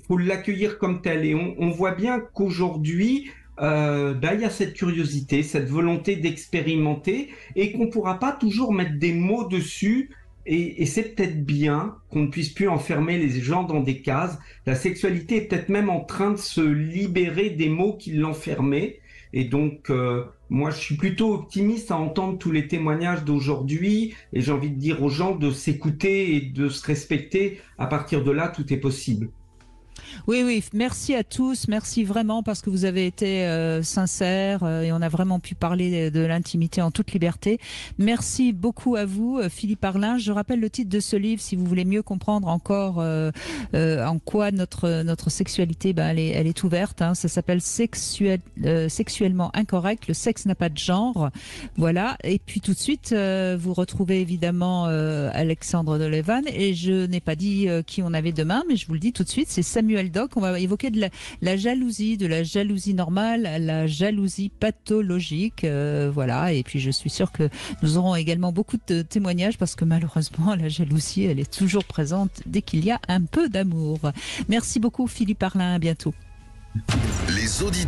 Speaker 3: faut l'accueillir comme tel. Et on voit bien qu'aujourd'hui, il y a cette curiosité, cette volonté d'expérimenter et qu'on pourra pas toujours mettre des mots dessus. Et c'est peut-être bien qu'on ne puisse plus enfermer les gens dans des cases. La sexualité est peut-être même en train de se libérer des mots qui l'enfermaient. Et donc, moi, je suis plutôt optimiste à entendre tous les témoignages d'aujourd'hui. Et j'ai envie de dire aux gens de s'écouter et de se respecter. À partir de là, tout est possible.
Speaker 2: Oui, merci à tous, merci vraiment parce que vous avez été sincères et on a vraiment pu parler de l'intimité en toute liberté. Merci beaucoup à vous, Philippe Arlin. Je rappelle le titre de ce livre si vous voulez mieux comprendre encore en quoi notre sexualité, elle est ouverte. Hein. Ça s'appelle Sexuellement incorrect, le sexe n'a pas de genre. Voilà, et puis tout de suite, vous retrouvez évidemment Alexandre Delevan et je n'ai pas dit qui on avait demain, mais je vous le dis tout de suite, c'est Samuel Doc. On va évoquer de la jalousie normale à la jalousie pathologique. Voilà. Et puis je suis sûre que nous aurons également beaucoup de témoignages parce que malheureusement la jalousie, elle est toujours présente dès qu'il y a un peu d'amour. Merci beaucoup Philippe Arlin. À bientôt.
Speaker 1: Les auditeurs